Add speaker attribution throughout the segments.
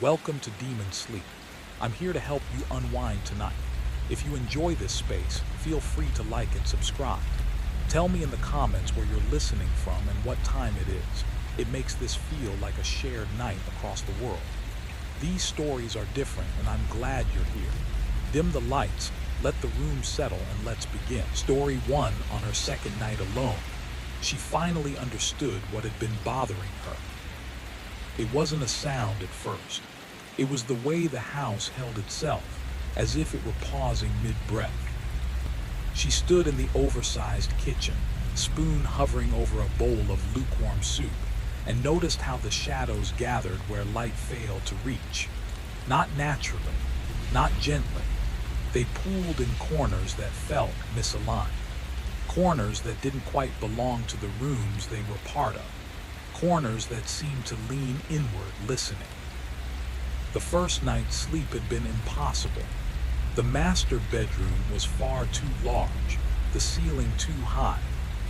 Speaker 1: Welcome to Demon Sleep. I'm here to help you unwind tonight. If you enjoy this space, feel free to like and subscribe. Tell me in the comments where you're listening from and what time it is. It makes this feel like a shared night across the world. These stories are different and I'm glad you're here. Dim the lights, let the room settle, and let's begin. Story 1. On her second night alone, she finally understood what had been bothering her. It wasn't a sound at first. It was the way the house held itself, as if it were pausing mid-breath. She stood in the oversized kitchen, spoon hovering over a bowl of lukewarm soup, and noticed how the shadows gathered where light failed to reach. Not naturally, not gently. They pooled in corners that felt misaligned. Corners that didn't quite belong to the rooms they were part of. Corners that seemed to lean inward, listening. The first night's sleep had been impossible. The master bedroom was far too large, the ceiling too high,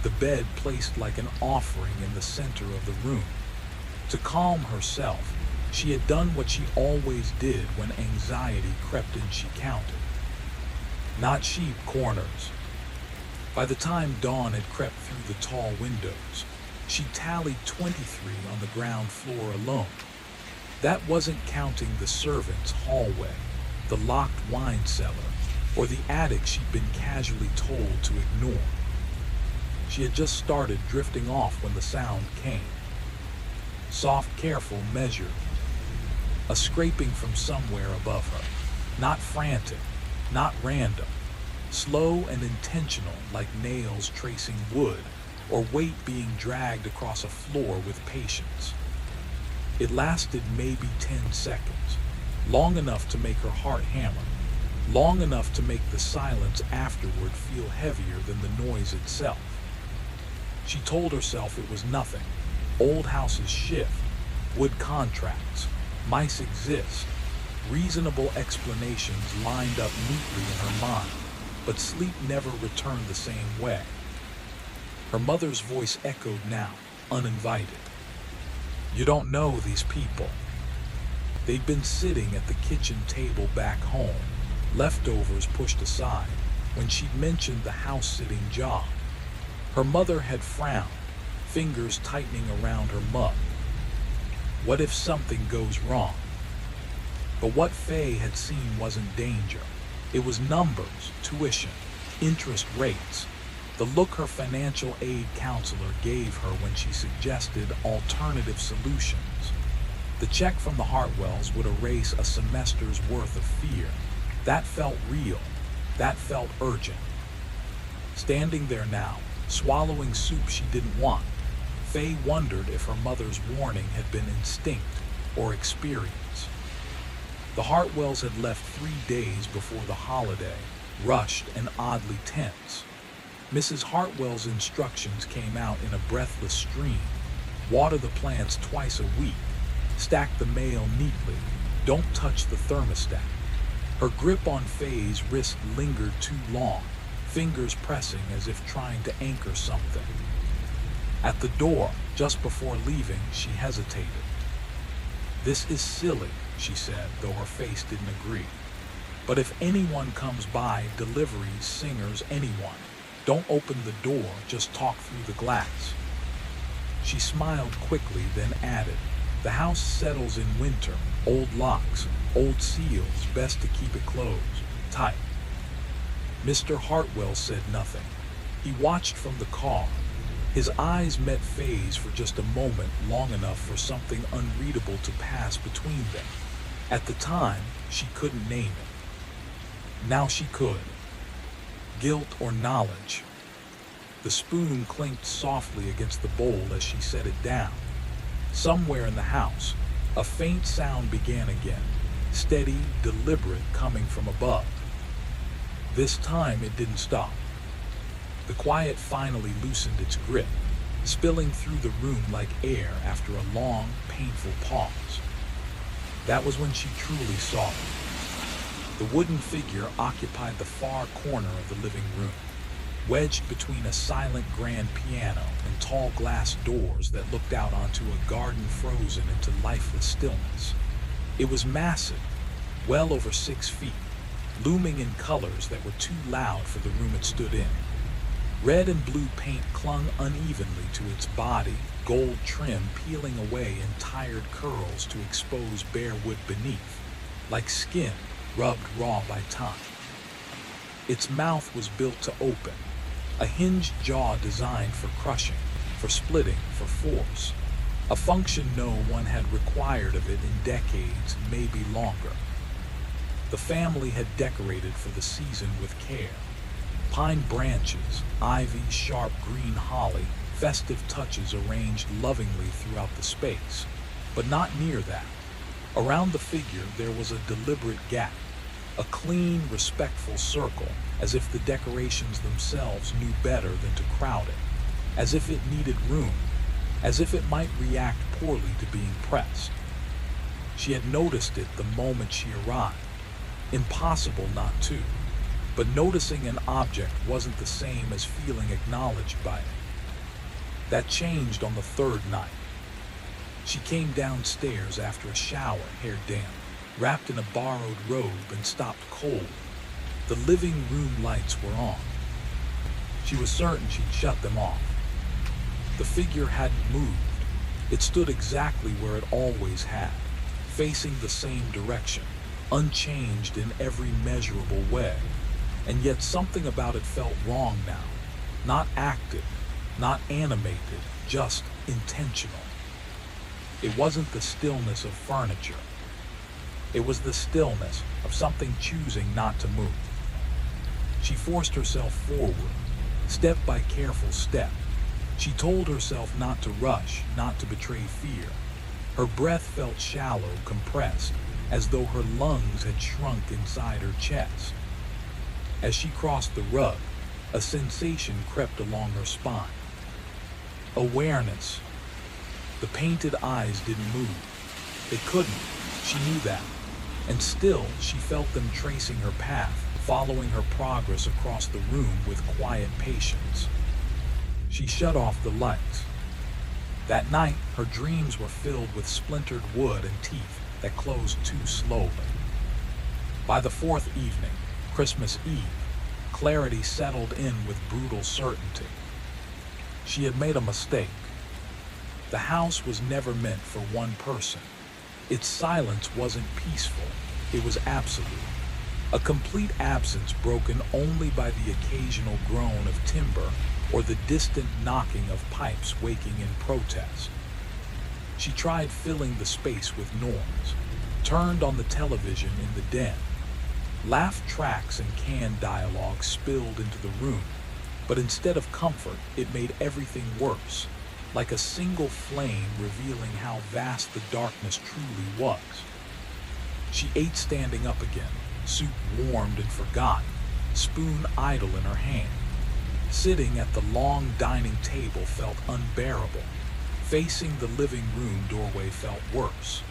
Speaker 1: the bed placed like an offering in the center of the room. To calm herself, she had done what she always did when anxiety crept in. She counted. Not sheep, corners. By the time dawn had crept through the tall windows, she tallied 23 on the ground floor alone. That wasn't counting the servants' hallway, the locked wine cellar, or the attic she'd been casually told to ignore. She had just started drifting off when the sound came. Soft, careful, measured. A scraping from somewhere above her. Not frantic, not random. Slow and intentional, like nails tracing wood, or weight being dragged across a floor with patience. It lasted maybe 10 seconds, long enough to make her heart hammer, long enough to make the silence afterward feel heavier than the noise itself. She told herself it was nothing. Old houses shift, wood contracts, mice exist. Reasonable explanations lined up neatly in her mind, but sleep never returned the same way. Her mother's voice echoed now, uninvited. You don't know these people. They'd been sitting at the kitchen table back home, leftovers pushed aside, when she'd mentioned the house-sitting job. Her mother had frowned, fingers tightening around her mug. What if something goes wrong? But what Faye had seen wasn't danger. It was numbers, tuition, interest rates. The look her financial aid counselor gave her when she suggested alternative solutions. The check from the Hartwells would erase a semester's worth of fear. That felt real. That felt urgent. Standing there now, swallowing soup she didn't want, Faye wondered if her mother's warning had been instinct or experience. The Hartwells had left 3 days before the holiday, rushed and oddly tense. Mrs. Hartwell's instructions came out in a breathless stream. Water the plants twice a week. Stack the mail neatly. Don't touch the thermostat. Her grip on Faye's wrist lingered too long, fingers pressing as if trying to anchor something. At the door, just before leaving, she hesitated. This is silly, she said, though her face didn't agree. But if anyone comes by, deliveries, singers, anyone, don't open the door, just talk through the glass. She smiled quickly, then added, the house settles in winter, old locks, old seals, best to keep it closed, tight. Mr. Hartwell said nothing. He watched from the car. His eyes met Faye's for just a moment, long enough for something unreadable to pass between them. At the time, she couldn't name it. Now she could. Guilt or knowledge. The spoon clinked softly against the bowl as she set it down. Somewhere in the house, a faint sound began again, steady, deliberate, coming from above. This time it didn't stop. The quiet finally loosened its grip, spilling through the room like air after a long, painful pause. That was when she truly saw it. The wooden figure occupied the far corner of the living room, wedged between a silent grand piano and tall glass doors that looked out onto a garden frozen into lifeless stillness. It was massive, well over 6 feet, looming in colors that were too loud for the room it stood in. Red and blue paint clung unevenly to its body, gold trim peeling away in tired curls to expose bare wood beneath, like skin rubbed raw by time. Its mouth was built to open, a hinged jaw designed for crushing, for splitting, for force, a function no one had required of it in decades, maybe longer. The family had decorated for the season with care. Pine branches, ivy, sharp green holly, festive touches arranged lovingly throughout the space, but not near that. Around the figure there was a deliberate gap, a clean, respectful circle, as if the decorations themselves knew better than to crowd it, as if it needed room, as if it might react poorly to being pressed. She had noticed it the moment she arrived. Impossible not to, but noticing an object wasn't the same as feeling acknowledged by it. That changed on the third night. She came downstairs after a shower, hair damp, wrapped in a borrowed robe, and stopped cold. The living room lights were on. She was certain she'd shut them off. The figure hadn't moved. It stood exactly where it always had, facing the same direction, unchanged in every measurable way. And yet something about it felt wrong now. Not active, not animated, just intentional. It wasn't the stillness of furniture. It was the stillness of something choosing not to move. She forced herself forward, step by careful step. She told herself not to rush, not to betray fear. Her breath felt shallow, compressed, as though her lungs had shrunk inside her chest. As she crossed the rug, a sensation crept along her spine. Awareness. The painted eyes didn't move. They couldn't. She knew that. And still, she felt them tracing her path, following her progress across the room with quiet patience. She shut off the lights. That night, her dreams were filled with splintered wood and teeth that closed too slowly. By the fourth evening, Christmas Eve, clarity settled in with brutal certainty. She had made a mistake. The house was never meant for one person. Its silence wasn't peaceful, it was absolute. A complete absence broken only by the occasional groan of timber or the distant knocking of pipes waking in protest. She tried filling the space with noise, turned on the television in the den. Laugh tracks and canned dialogue spilled into the room, but instead of comfort, it made everything worse, like a single flame revealing how vast the darkness truly was. She ate standing up again, soup warmed and forgotten, spoon idle in her hand. Sitting at the long dining table felt unbearable. Facing the living room doorway felt worse.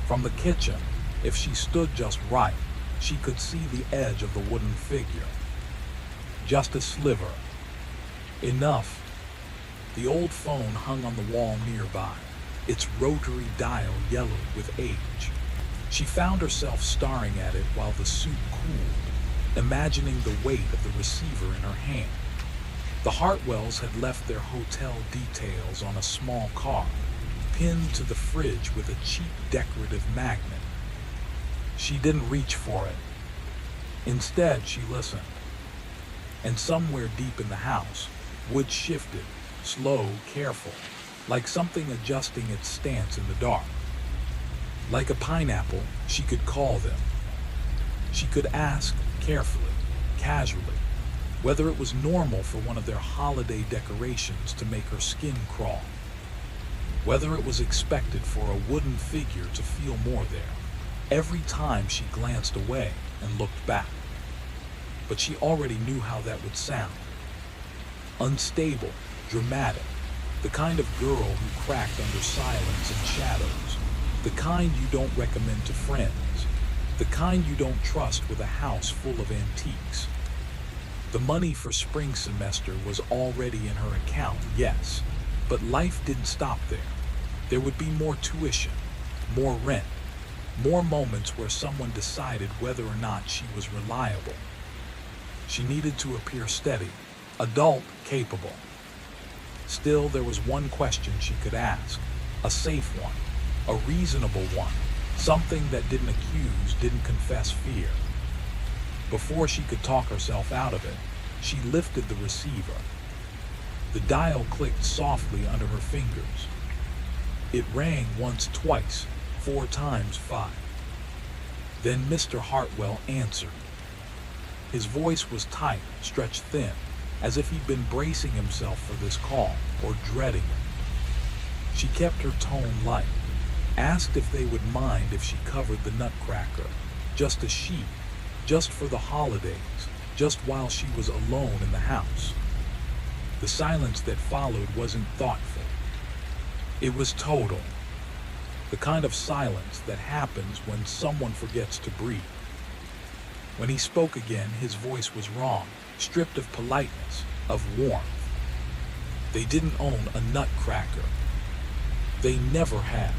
Speaker 1: From the kitchen, if she stood just right, she could see the edge of the wooden figure. Just a sliver. Enough. The old phone hung on the wall nearby, its rotary dial yellowed with age. She found herself staring at it while the soup cooled, imagining the weight of the receiver in her hand. The Hartwells had left their hotel details on a small card, pinned to the fridge with a cheap decorative magnet. She didn't reach for it. Instead, she listened. And somewhere deep in the house, wood shifted, slow, careful, like something adjusting its stance in the dark. Like a pineapple, she could call them. She could ask carefully, casually, whether it was normal for one of their holiday decorations to make her skin crawl. Whether it was expected for a wooden figure to feel more there, every time she glanced away and looked back. But she already knew how that would sound. Unstable, dramatic, the kind of girl who cracked under silence and shadows, the kind you don't recommend to friends, the kind you don't trust with a house full of antiques. The money for spring semester was already in her account, yes, but life didn't stop there. There would be more tuition, more rent, More moments where someone decided whether or not she was reliable. She needed to appear steady, adult, capable. Still, there was one question she could ask, a safe one, a reasonable one, something that didn't accuse, didn't confess fear. Before she could talk herself out of it, she lifted the receiver. The dial clicked softly under her fingers. It rang once, twice, 4 times 5. Then Mr. Hartwell answered. His voice was tight, stretched thin, as if he'd been bracing himself for this call, or dreading it. She kept her tone light, asked if they would mind if she covered the Nutcracker, just a sheet, just for the holidays, just while she was alone in the house. The silence that followed wasn't thoughtful. It was total. The kind of silence that happens when someone forgets to breathe. When he spoke again, his voice was wrong, stripped of politeness, of warmth. They didn't own a Nutcracker. They never had.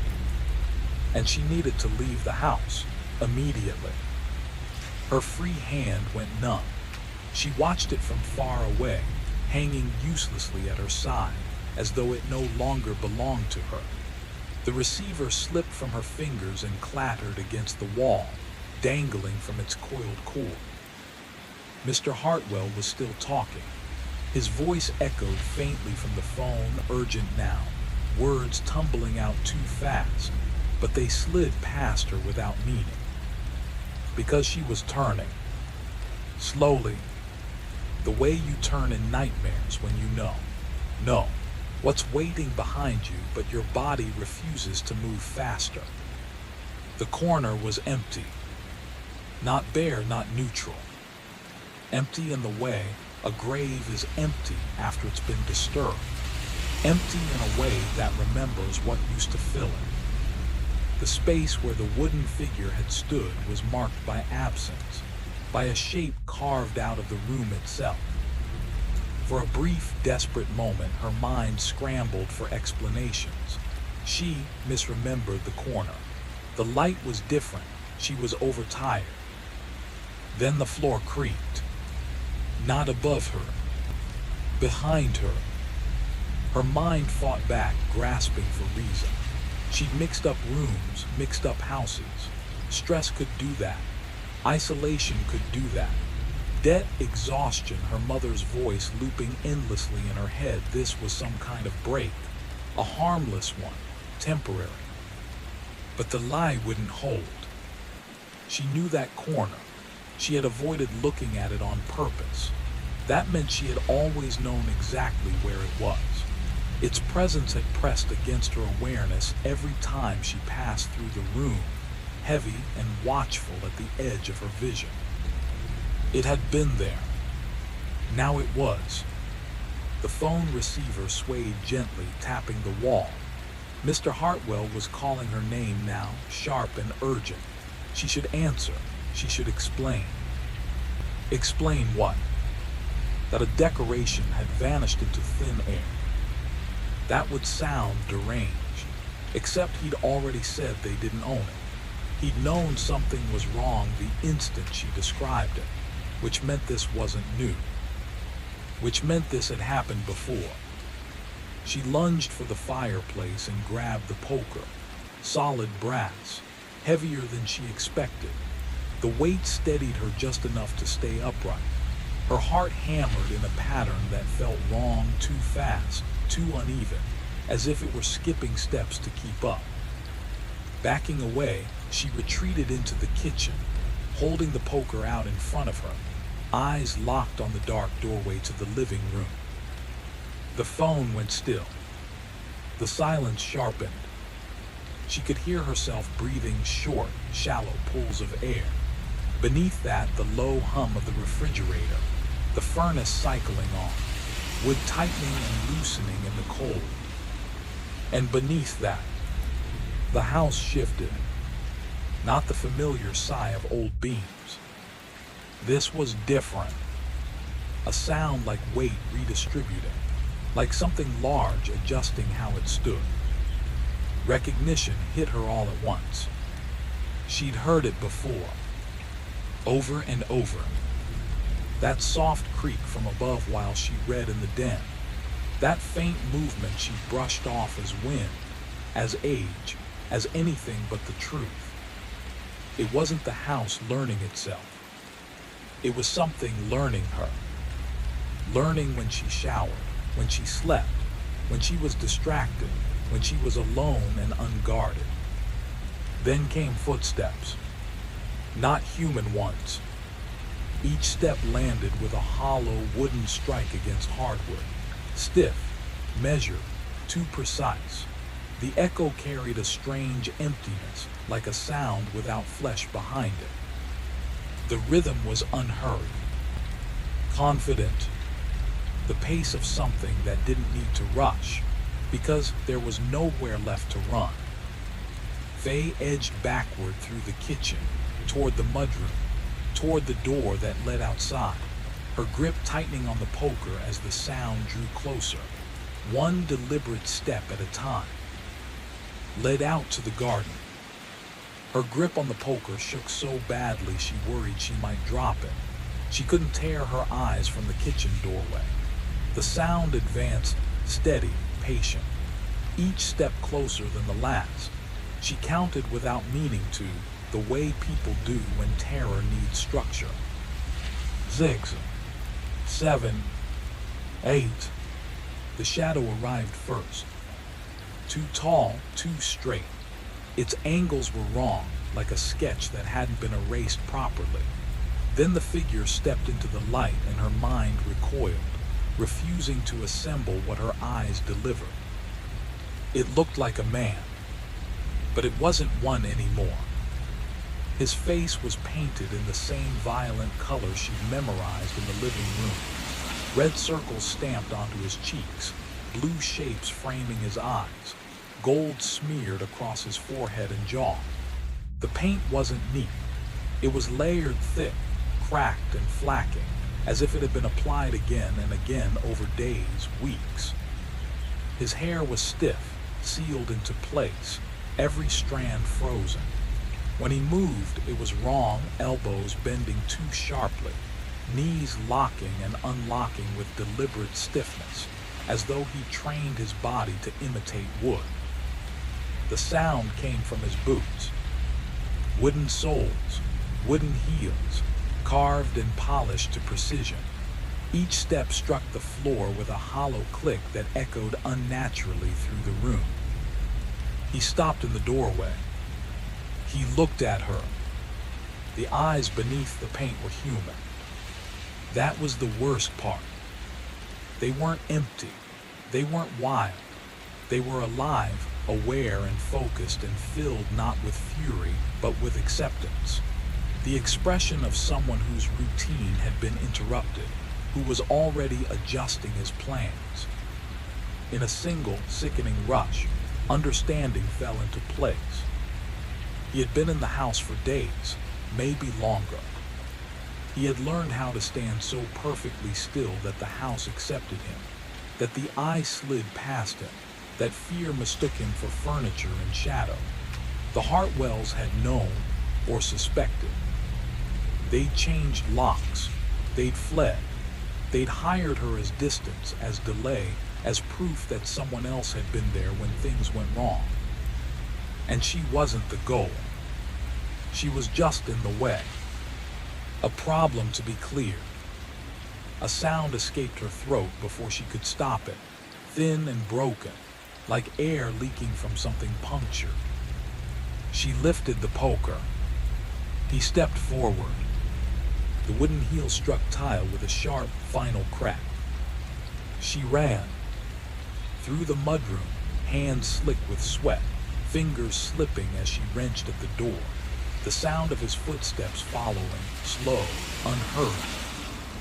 Speaker 1: And she needed to leave the house, immediately. Her free hand went numb. She watched it from far away, hanging uselessly at her side, as though it no longer belonged to her. The receiver slipped from her fingers and clattered against the wall, dangling from its coiled cord. Mr. Hartwell was still talking. His voice echoed faintly from the phone, urgent now, words tumbling out too fast, but they slid past her without meaning. Because she was turning. Slowly. The way you turn in nightmares when you know what's waiting behind you, but your body refuses to move faster. The corner was empty. Not bare, not neutral. Empty in the way a grave is empty after it's been disturbed. Empty in a way that remembers what used to fill it. The space where the wooden figure had stood was marked by absence, by a shape carved out of the room itself. For a brief, desperate moment, her mind scrambled for explanations. She misremembered the corner. The light was different. She was overtired. Then the floor creaked. Not above her. Behind her. Her mind fought back, grasping for reason. She'd mixed up rooms, mixed up houses. Stress could do that. Isolation could do that. Debt, exhaustion, her mother's voice looping endlessly in her head. This was some kind of break. A harmless one, temporary. But the lie wouldn't hold. She knew that corner. She had avoided looking at it on purpose. That meant she had always known exactly where it was. Its presence had pressed against her awareness every time she passed through the room, heavy and watchful at the edge of her vision. It had been there. Now it was. The phone receiver swayed gently, tapping the wall. Mr. Hartwell was calling her name now, sharp and urgent. She should answer. She should explain. Explain what? That a decoration had vanished into thin air. That would sound deranged, except he'd already said they didn't own it. He'd known something was wrong the instant she described it, which meant this wasn't new, which meant this had happened before. She lunged for the fireplace and grabbed the poker, solid brass, heavier than she expected. The weight steadied her just enough to stay upright. Her heart hammered in a pattern that felt wrong, too fast, too uneven, as if it were skipping steps to keep up. Backing away, she retreated into the kitchen, holding the poker out in front of her, eyes locked on the dark doorway to the living room. The phone went still. The silence sharpened. She could hear herself breathing short, shallow pulls of air. Beneath that, the low hum of the refrigerator, the furnace cycling on, wood tightening and loosening in the cold. And beneath that, the house shifted, not the familiar sigh of old beams. This was different. A sound like weight redistributing, like something large adjusting how it stood. Recognition hit her all at once. She'd heard it before, over and over. That soft creak from above while she read in the den. That faint movement she brushed off as wind, as age, as anything but the truth. It wasn't the house learning itself. It was something learning her. Learning when she showered, when she slept, when she was distracted, when she was alone and unguarded. Then came footsteps. Not human ones. Each step landed with a hollow wooden strike against hardwood. Stiff, measured, too precise. The echo carried a strange emptiness, like a sound without flesh behind it. The rhythm was unhurried, confident, the pace of something that didn't need to rush, because there was nowhere left to run. Faye edged backward through the kitchen, toward the mudroom, toward the door that led outside, her grip tightening on the poker as the sound drew closer, one deliberate step at a time. Led out to the garden. Her grip on the poker shook so badly she worried she might drop it. She couldn't tear her eyes from the kitchen doorway. The sound advanced, steady, patient, each step closer than the last. She counted without meaning to, the way people do when terror needs structure. 6, 7, 8. The shadow arrived first. Too tall, too straight. Its angles were wrong, like a sketch that hadn't been erased properly. Then the figure stepped into the light and her mind recoiled, refusing to assemble what her eyes delivered. It looked like a man, but it wasn't one anymore. His face was painted in the same violent color she'd memorized in the living room. Red circles stamped onto his cheeks, blue shapes framing his eyes, gold smeared across his forehead and jaw. The paint wasn't neat. It was layered thick, cracked and flacking, as if it had been applied again and again over days, weeks. His hair was stiff, sealed into place, every strand frozen. When he moved, it was wrong, elbows bending too sharply, knees locking and unlocking with deliberate stiffness, as though he trained his body to imitate wood. The sound came from his boots. Wooden soles, wooden heels, carved and polished to precision. Each step struck the floor with a hollow click that echoed unnaturally through the room. He stopped in the doorway. He looked at her. The eyes beneath the paint were human. That was the worst part. They weren't empty. They weren't wild. They were alive, aware and focused and filled not with fury, but with acceptance. The expression of someone whose routine had been interrupted, who was already adjusting his plans. In a single, sickening rush, understanding fell into place. He had been in the house for days, maybe longer. He had learned how to stand so perfectly still that the house accepted him, that the eye slid past him, that fear mistook him for furniture and shadow. The Hartwells had known or suspected. They'd changed locks. They'd fled. They'd hired her as distance, as delay, as proof that someone else had been there when things went wrong. And she wasn't the goal. She was just in the way. A problem to be cleared. A sound escaped her throat before she could stop it, thin and broken, like air leaking from something punctured. She lifted the poker. He stepped forward. The wooden heel struck tile with a sharp, final crack. She ran. Through the mudroom, hands slick with sweat, fingers slipping as she wrenched at the door. The sound of his footsteps following, slow, unhurried,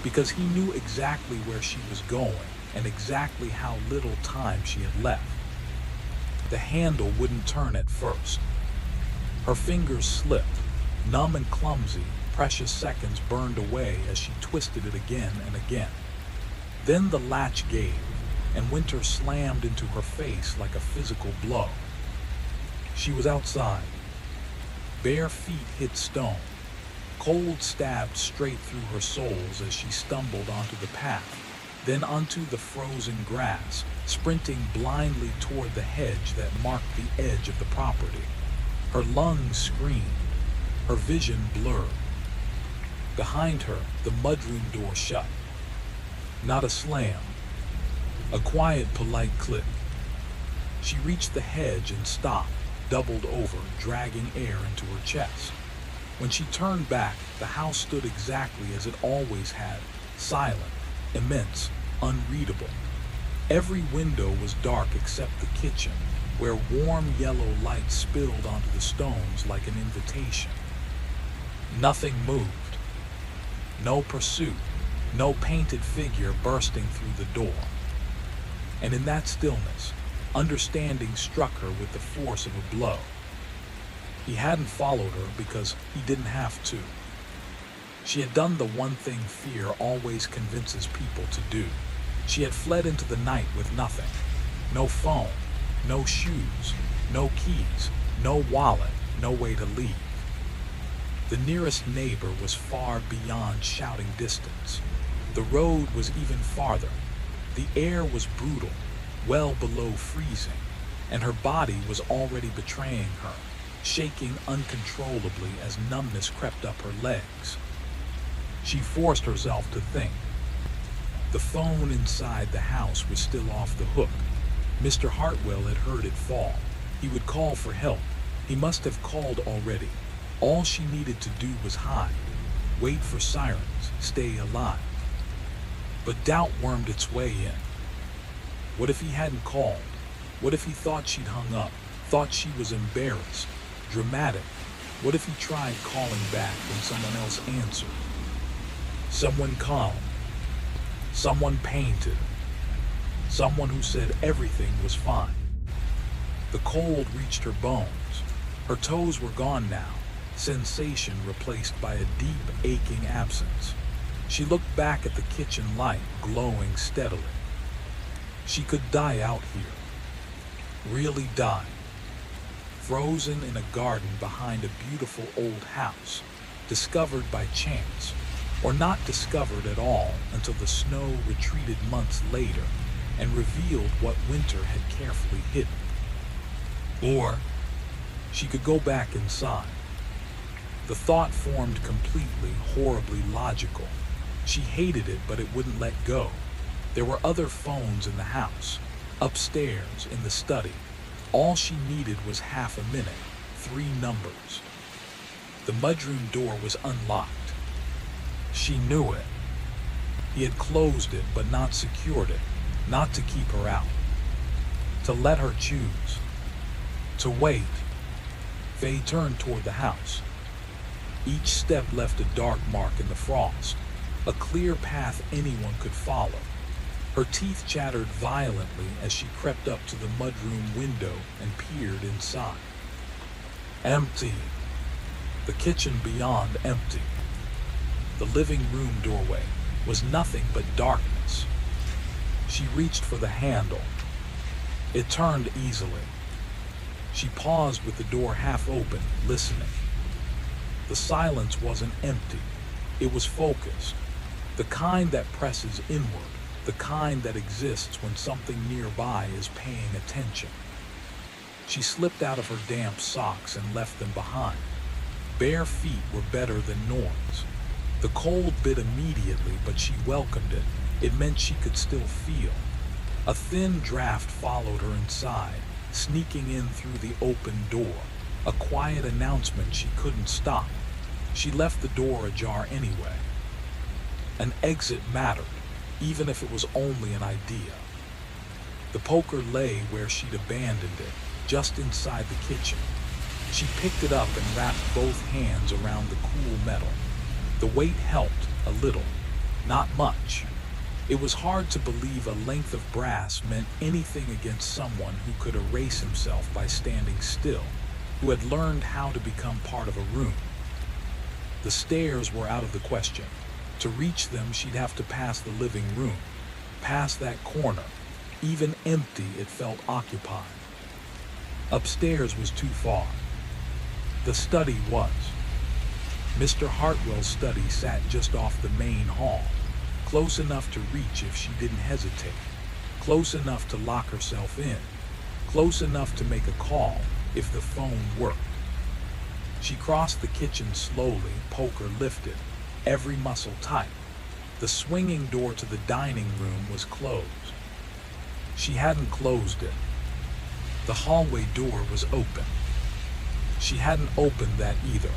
Speaker 1: because he knew exactly where she was going and exactly how little time she had left. The handle wouldn't turn at first. Her fingers slipped, numb and clumsy. Precious seconds burned away as she twisted it again and again. Then the latch gave, and winter slammed into her face like a physical blow. She was outside. Bare feet hit stone. Cold stabbed straight through her soles as she stumbled onto the path, then onto the frozen grass, sprinting blindly toward the hedge that marked the edge of the property. Her lungs screamed, her vision blurred. Behind her, the mudroom door shut. Not a slam, a quiet, polite click. She reached the hedge and stopped, doubled over, dragging air into her chest. When she turned back, the house stood exactly as it always had, silent, immense, unreadable. Every window was dark except the kitchen, where warm yellow light spilled onto the stones like an invitation. Nothing moved. No pursuit, no painted figure bursting through the door. And in that stillness, understanding struck her with the force of a blow. He hadn't followed her because he didn't have to. She had done the one thing fear always convinces people to do. She had fled into the night with nothing. No phone, no shoes, no keys, no wallet, no way to leave. The nearest neighbor was far beyond shouting distance. The road was even farther. The air was brutal, well below freezing, and her body was already betraying her, shaking uncontrollably as numbness crept up her legs. She forced herself to think. The phone inside the house was still off the hook. Mr. Hartwell had heard it fall. He would call for help. He must have called already. All she needed to do was hide, wait for sirens, stay alive. But doubt wormed its way in. What if he hadn't called? What if he thought she'd hung up, thought she was embarrassed, dramatic? What if he tried calling back when someone else answered? Someone calm, someone painted, someone who said everything was fine. The cold reached her bones. Her toes were gone now, sensation replaced by a deep, aching absence. She looked back at the kitchen light, glowing steadily. She could die out here. Really die. Frozen in a garden behind a beautiful old house, discovered by chance, or not discovered at all until the snow retreated months later and revealed what winter had carefully hidden. Or she could go back inside. The thought formed completely, horribly logical. She hated it, but it wouldn't let go. There were other phones in the house, upstairs, in the study. All she needed was half a minute, 3 numbers. The mudroom door was unlocked. She knew it. He had closed it, but not secured it, not to keep her out. To let her choose. To wait. Faye turned toward the house. Each step left a dark mark in the frost, a clear path anyone could follow. Her teeth chattered violently as she crept up to the mudroom window and peered inside. Empty. The kitchen beyond empty. The living room doorway was nothing but darkness. She reached for the handle. It turned easily. She paused with the door half open, listening. The silence wasn't empty. It was focused. The kind that presses inward. The kind that exists when something nearby is paying attention. She slipped out of her damp socks and left them behind. Bare feet were better than Norn's. The cold bit immediately, but she welcomed it. It meant she could still feel. A thin draft followed her inside, sneaking in through the open door. A quiet announcement she couldn't stop. She left the door ajar anyway. An exit mattered, even if it was only an idea. The poker lay where she'd abandoned it, just inside the kitchen. She picked it up and wrapped both hands around the cool metal. The weight helped a little, not much. It was hard to believe a length of brass meant anything against someone who could erase himself by standing still, who had learned how to become part of a room. The stairs were out of the question. To reach them, she'd have to pass the living room, past that corner. Even empty, it felt occupied. Upstairs was too far. The study was. Mr. Hartwell's study sat just off the main hall, close enough to reach if she didn't hesitate, close enough to lock herself in, close enough to make a call if the phone worked. She crossed the kitchen slowly, poker lifted, every muscle tight. The swinging door to the dining room was closed. She hadn't closed it. The hallway door was open. She hadn't opened that either.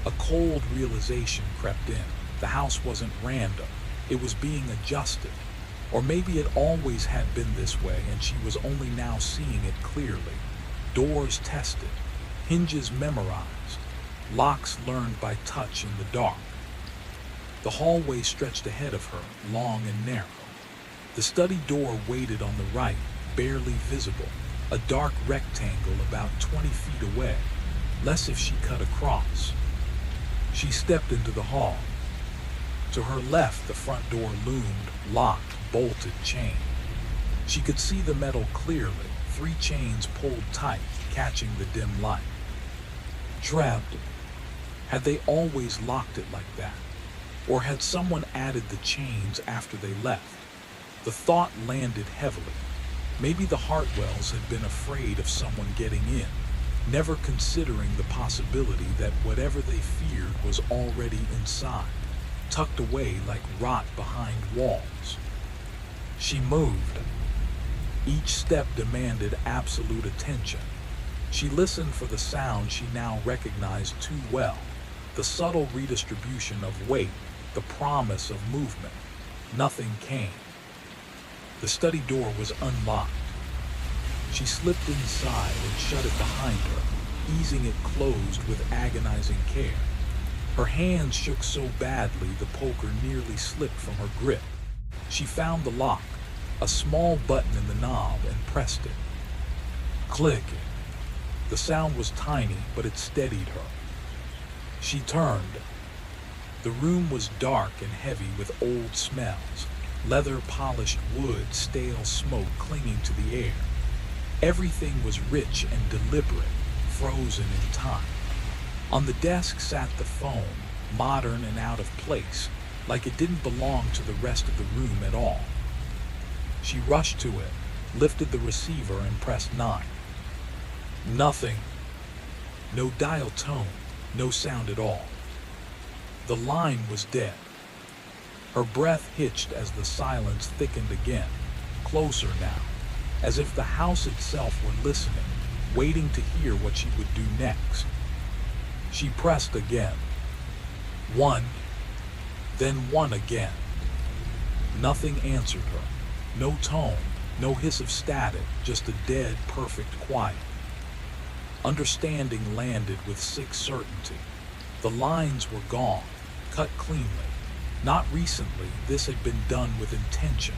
Speaker 1: A cold realization crept in. The house wasn't random. It was being adjusted. Or maybe it always had been this way and she was only now seeing it clearly. Doors tested, hinges memorized, locks learned by touch in the dark. The hallway stretched ahead of her, long and narrow. The study door waited on the right, barely visible, a dark rectangle about 20 feet away, less if she cut across. She stepped into the hall. To her left, the front door loomed, locked, bolted, chained. She could see the metal clearly, 3 chains pulled tight, catching the dim light. Trapped. Had they always locked it like that? Or had someone added the chains after they left? The thought landed heavily. Maybe the Hartwells had been afraid of someone getting in, never considering the possibility that whatever they feared was already inside, tucked away like rot behind walls. She moved. Each step demanded absolute attention. She listened for the sound she now recognized too well, the subtle redistribution of weight, the promise of movement. Nothing came. The study door was unlocked. She slipped inside and shut it behind her, easing it closed with agonizing care. Her hands shook so badly the poker nearly slipped from her grip. She found the lock, a small button in the knob, and pressed it. Click. The sound was tiny, but it steadied her. She turned. The room was dark and heavy with old smells, leather-polished wood, stale smoke clinging to the air. Everything was rich and deliberate, frozen in time. On the desk sat the phone, modern and out of place, like it didn't belong to the rest of the room at all. She rushed to it, lifted the receiver and pressed 9. Nothing. No dial tone, no sound at all. The line was dead. Her breath hitched as the silence thickened again, closer now, as if the house itself were listening, waiting to hear what she would do next. She pressed again. 1, then 1 again. Nothing answered her. No tone, no hiss of static, just a dead, perfect quiet. Understanding landed with sick certainty. The lines were gone, cut cleanly. Not recently, this had been done with intention.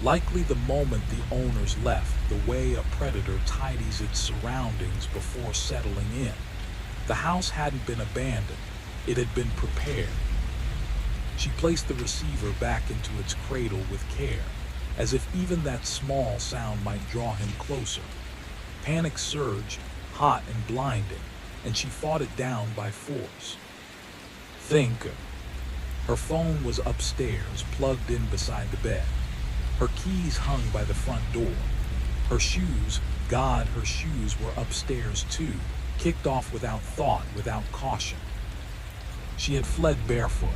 Speaker 1: Likely the moment the owners left, the way a predator tidies its surroundings before settling in. The house hadn't been abandoned. It had been prepared. She placed the receiver back into its cradle with care, as if even that small sound might draw him closer. Panic surged, hot and blinding, and she fought it down by force. Think. Her phone was upstairs, plugged in beside the bed. Her keys hung by the front door. Her shoes, God, her shoes were upstairs too, kicked off without thought, without caution. She had fled barefoot.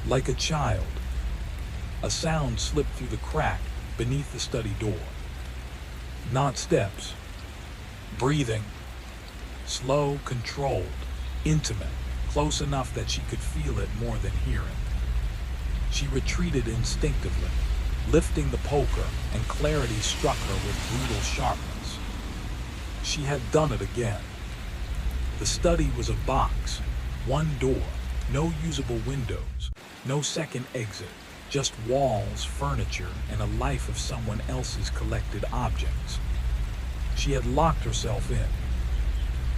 Speaker 1: Like a child. A sound slipped through the crack beneath the study door. Not steps. Breathing. Slow, controlled, intimate, close enough that she could feel it more than hear it. She retreated instinctively, lifting the poker, and clarity struck her with brutal sharpness. She had done it again. The study was a box, one door, no usable windows, no second exit, just walls, furniture, and a life of someone else's collected objects. She had locked herself in.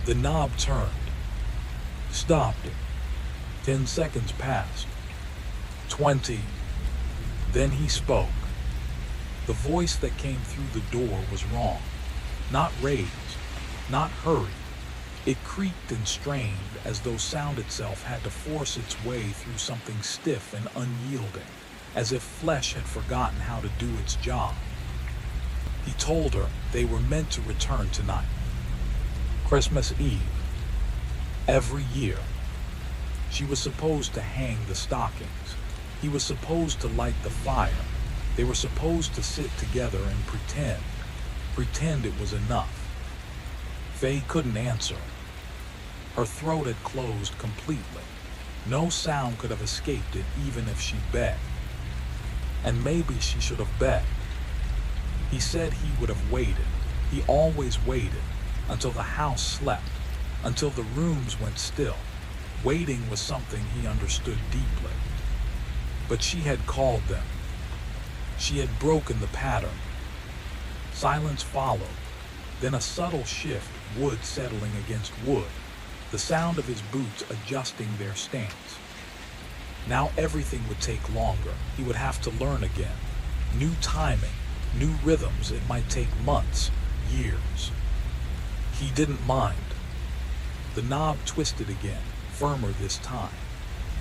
Speaker 1: The knob turned. Stopped it. 10 seconds passed. 20. Then he spoke. The voice that came through the door was wrong. Not raised, not hurried, It creaked and strained as though sound itself had to force its way through something stiff and unyielding, as if flesh had forgotten how to do its job. He told her they were meant to return tonight. Christmas Eve. Every year. She was supposed to hang the stockings. He was supposed to light the fire. They were supposed to sit together and pretend it was enough. Faye couldn't answer. Her throat had closed completely. No sound could have escaped it even if she begged. And maybe she should have begged. He said he would have waited. He always waited until the house slept, until the rooms went still. Waiting was something he understood deeply. But she had called them. She had broken the pattern. Silence followed, then a subtle shift, wood settling against wood, the sound of his boots adjusting their stance. Now everything would take longer. He would have to learn again. New timing, new rhythms. It might take months, years. He didn't mind. The knob twisted again, firmer this time.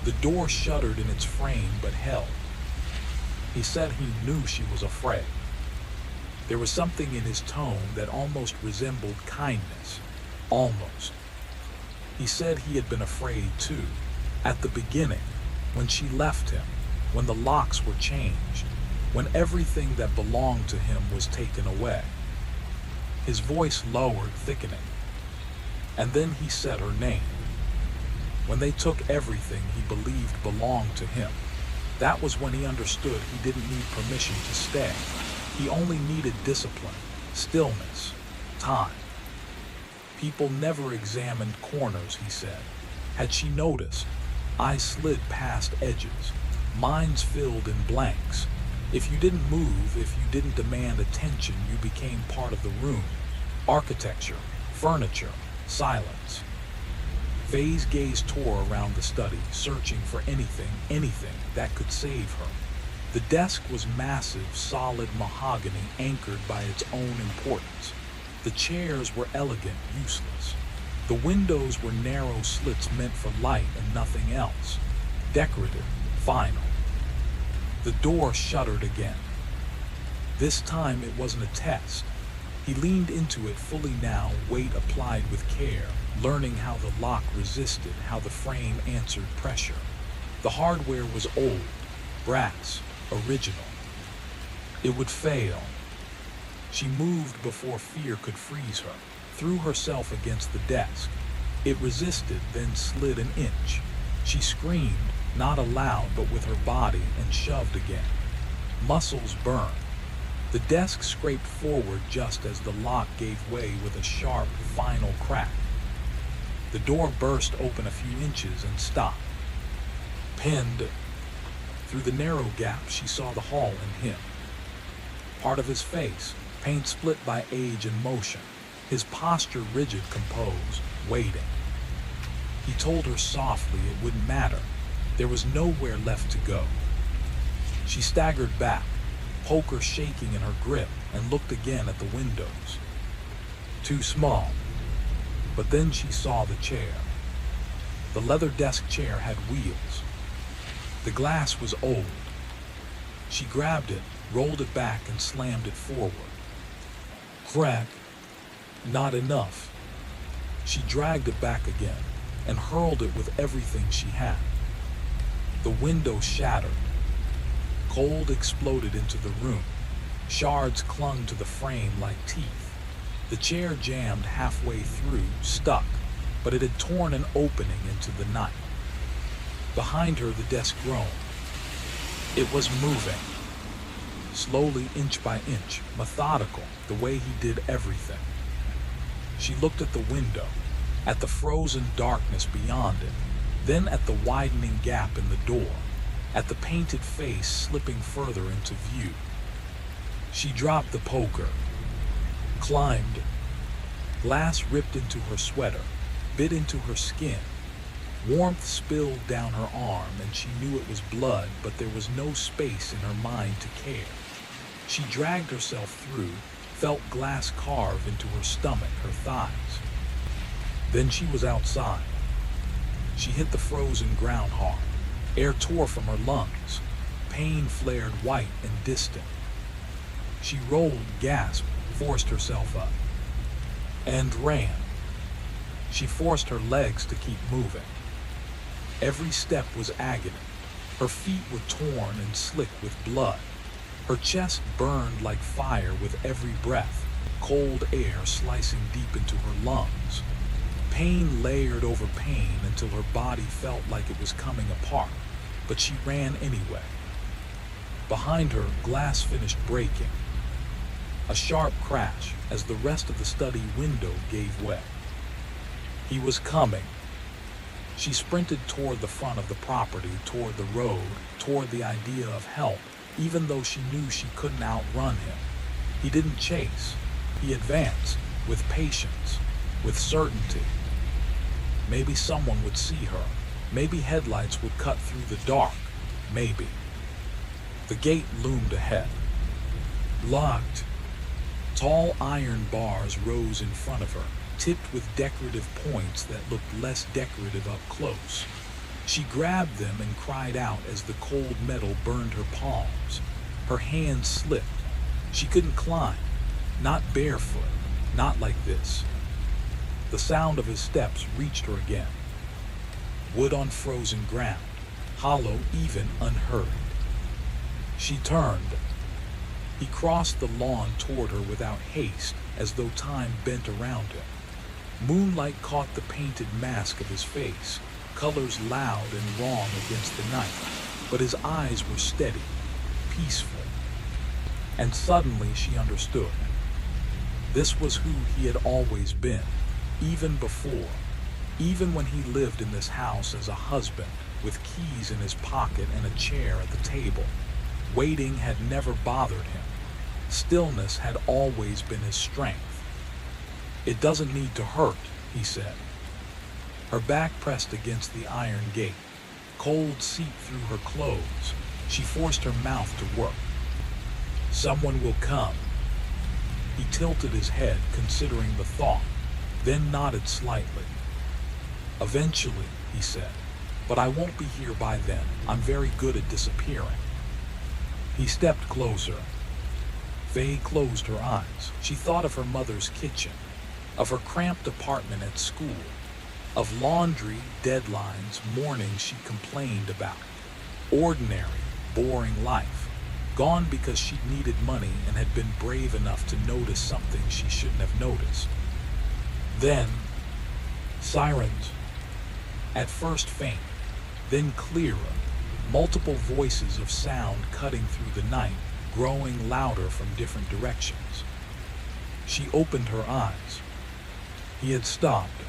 Speaker 1: The door shuddered in its frame but held. He said he knew she was afraid. There was something in his tone that almost resembled kindness. Almost. He said he had been afraid too, at the beginning, when she left him, when the locks were changed, when everything that belonged to him was taken away. His voice lowered, thickening. And then he said her name. When they took everything he believed belonged to him, that was when he understood he didn't need permission to stay. He only needed discipline, stillness, time. People never examined corners, he said. Had she noticed? Eyes slid past edges, minds filled in blanks. If you didn't move, if you didn't demand attention, you became part of the room. Architecture, furniture, silence. Faye's gaze tore around the study, searching for anything that could save her. The desk was massive, solid mahogany anchored by its own importance. The chairs were elegant, useless. The windows were narrow slits meant for light and nothing else. Decorative, final. The door shuddered again. This time it wasn't a test. He leaned into it fully now, weight applied with care, learning how the lock resisted, how the frame answered pressure. The hardware was old, brass, original. It would fail. She moved before fear could freeze her, threw herself against the desk. It resisted, then slid an inch. She screamed, not aloud but with her body, and shoved again. Muscles burned. The desk scraped forward just as the lock gave way with a sharp, final crack. The door burst open a few inches and stopped. Pinned through the narrow gap, she saw the hall and him. Part of his face, paint split by age and motion, his posture rigid, composed, waiting. He told her softly it wouldn't matter. There was nowhere left to go. She staggered back, poker shaking in her grip, and looked again at the windows. Too small. But then she saw the chair. The leather desk chair had wheels. The glass was old. She grabbed it, rolled it back, and slammed it forward. Crack. Not enough. She dragged it back again and hurled it with everything she had. The window shattered. Cold exploded into the room. Shards clung to the frame like teeth. The chair jammed halfway through, stuck, but it had torn an opening into the night. Behind her, the desk groaned. It was moving. Slowly, inch by inch, methodical, the way he did everything. She looked at the window, at the frozen darkness beyond it, then at the widening gap in the door, at the painted face slipping further into view. She dropped the poker, climbed. Glass ripped into her sweater, bit into her skin. Warmth spilled down her arm, and she knew it was blood, but there was no space in her mind to care. She dragged herself through, felt glass carve into her stomach, her thighs. Then she was outside. She hit the frozen ground hard. Air tore from her lungs. Pain flared white and distant. She rolled, gasped, forced herself up, and ran. She forced her legs to keep moving. Every step was agony. Her feet were torn and slick with blood. Her chest burned like fire with every breath, cold air slicing deep into her lungs. Pain layered over pain until her body felt like it was coming apart, but she ran anyway. Behind her, glass finished breaking. A sharp crash as the rest of the study window gave way. He was coming. She sprinted toward the front of the property, toward the road, toward the idea of help, even though she knew she couldn't outrun him. He didn't chase. He advanced, with patience, with certainty. Maybe someone would see her. Maybe headlights would cut through the dark. Maybe. The gate loomed ahead. Locked. Tall iron bars rose in front of her, tipped with decorative points that looked less decorative up close. She grabbed them and cried out as the cold metal burned her palms. Her hands slipped. She couldn't climb. Not barefoot. Not like this. The sound of his steps reached her again. Wood on frozen ground, hollow, even unhurried. She turned. He crossed the lawn toward her without haste, as though time bent around him. Moonlight caught the painted mask of his face, colors loud and wrong against the night, but his eyes were steady, peaceful. And suddenly she understood. This was who he had always been, even before, even when he lived in this house as a husband, with keys in his pocket and a chair at the table. Waiting had never bothered him. Stillness had always been his strength. "It doesn't need to hurt," he said. Her back pressed against the iron gate. Cold seeped through her clothes. She forced her mouth to work. "Someone will come." He tilted his head, considering the thought, then nodded slightly. "Eventually," he said, "but I won't be here by then. I'm very good at disappearing." He stepped closer. Faye closed her eyes. She thought of her mother's kitchen, of her cramped apartment at school, of laundry, deadlines, mornings she complained about. Ordinary, boring life, gone because she'd needed money and had been brave enough to notice something she shouldn't have noticed. Then, sirens. At first faint, then clearer, multiple voices of sound cutting through the night, growing louder from different directions. She opened her eyes. He had stopped.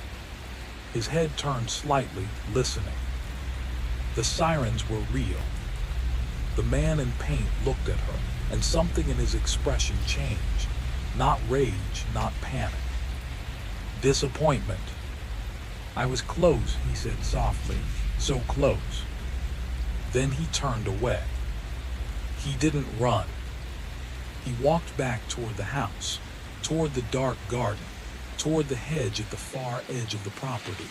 Speaker 1: His head turned slightly, listening. The sirens were real. The man in paint looked at her, and something in his expression changed. Not rage, not panic. Disappointment. "I was close," he said softly, "so close." Then he turned away. He didn't run. He walked back toward the house, toward the dark garden, toward the hedge at the far edge of the property,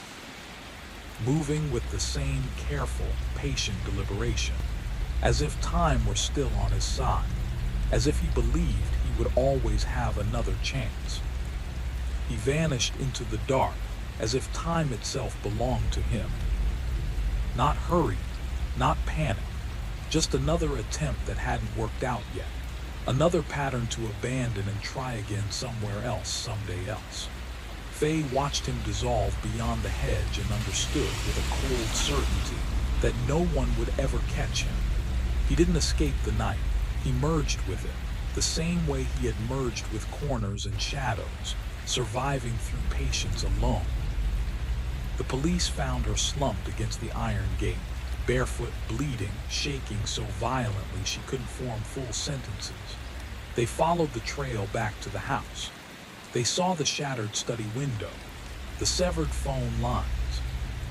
Speaker 1: moving with the same careful, patient deliberation, as if time were still on his side, as if he believed he would always have another chance. He vanished into the dark, as if time itself belonged to him. Not hurried, not panicked, just another attempt that hadn't worked out yet. Another pattern to abandon and try again somewhere else, someday else. Faye watched him dissolve beyond the hedge and understood with a cold certainty that no one would ever catch him. He didn't escape the night. He merged with it, the same way he had merged with corners and shadows, surviving through patience alone. The police found her slumped against the iron gate, barefoot, bleeding, shaking so violently she couldn't form full sentences. They followed the trail back to the house. They saw the shattered study window, the severed phone lines,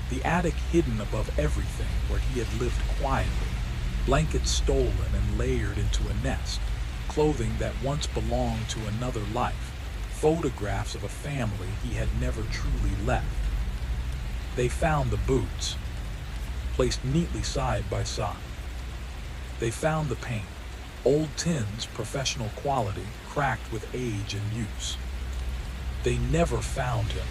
Speaker 1: the attic hidden above everything where he had lived quietly, blankets stolen and layered into a nest, clothing that once belonged to another life, photographs of a family he had never truly left. They found the boots, placed neatly side by side. They found the paint, old tins, professional quality, cracked with age and use. They never found him.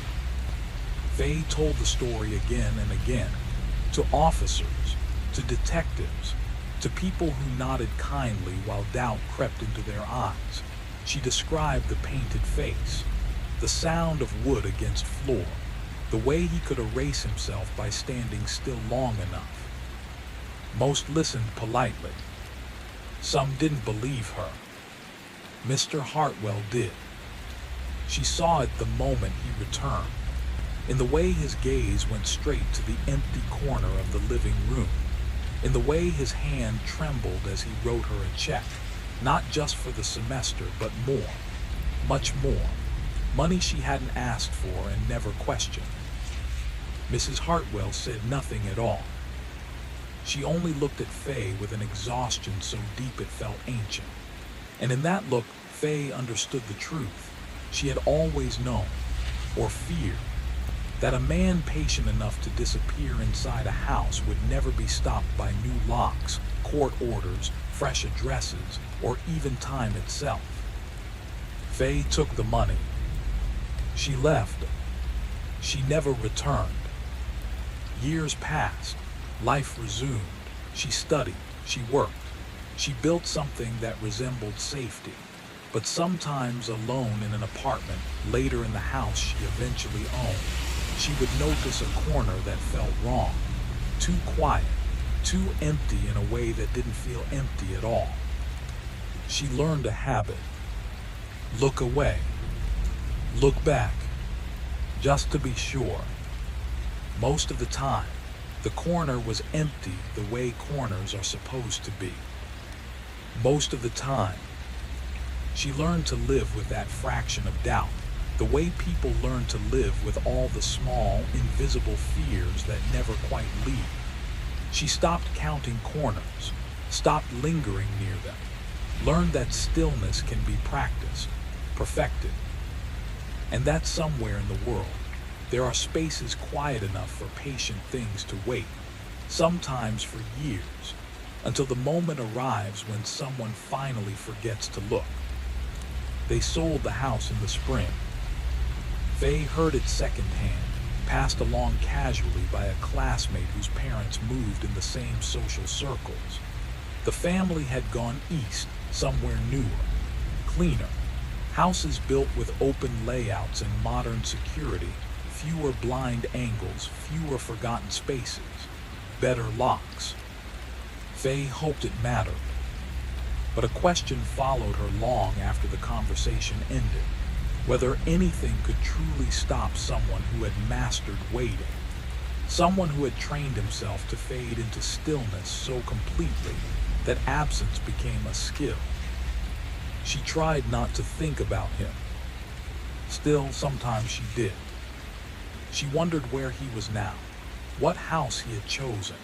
Speaker 1: Faye told the story again and again, to officers, to detectives, to people who nodded kindly while doubt crept into their eyes. She described the painted face, the sound of wood against floor, the way he could erase himself by standing still long enough. Most listened politely. Some didn't believe her. Mr. Hartwell did. She saw it the moment he returned, in the way his gaze went straight to the empty corner of the living room, in the way his hand trembled as he wrote her a check, not just for the semester, but more, much more, money she hadn't asked for and never questioned. Mrs. Hartwell said nothing at all. She only looked at Faye with an exhaustion so deep it felt ancient. And in that look, Faye understood the truth she had always known, or feared, that a man patient enough to disappear inside a house would never be stopped by new locks, court orders, fresh addresses, or even time itself. Faye took the money. She left. She never returned. Years passed. Life resumed. She studied. She worked. She built something that resembled safety. But sometimes alone in an apartment, later in the house she eventually owned, she would notice a corner that felt wrong. Too quiet. Too empty in a way that didn't feel empty at all. She learned a habit. Look away. Look back. Just to be sure. Most of the time, the corner was empty the way corners are supposed to be. Most of the time, she learned to live with that fraction of doubt, the way people learn to live with all the small, invisible fears that never quite leave. She stopped counting corners, stopped lingering near them, learned that stillness can be practiced, perfected, and that somewhere in the world, there are spaces quiet enough for patient things to wait, sometimes for years, until the moment arrives when someone finally forgets to look. They sold the house in the spring. Faye heard it secondhand, passed along casually by a classmate whose parents moved in the same social circles. The family had gone east, somewhere newer, cleaner. Houses built with open layouts and modern security, fewer blind angles, fewer forgotten spaces, better locks. Faye hoped it mattered. But a question followed her long after the conversation ended. Whether anything could truly stop someone who had mastered waiting. Someone who had trained himself to fade into stillness so completely that absence became a skill. She tried not to think about him. Still, sometimes she did. She wondered where he was now, what house he had chosen,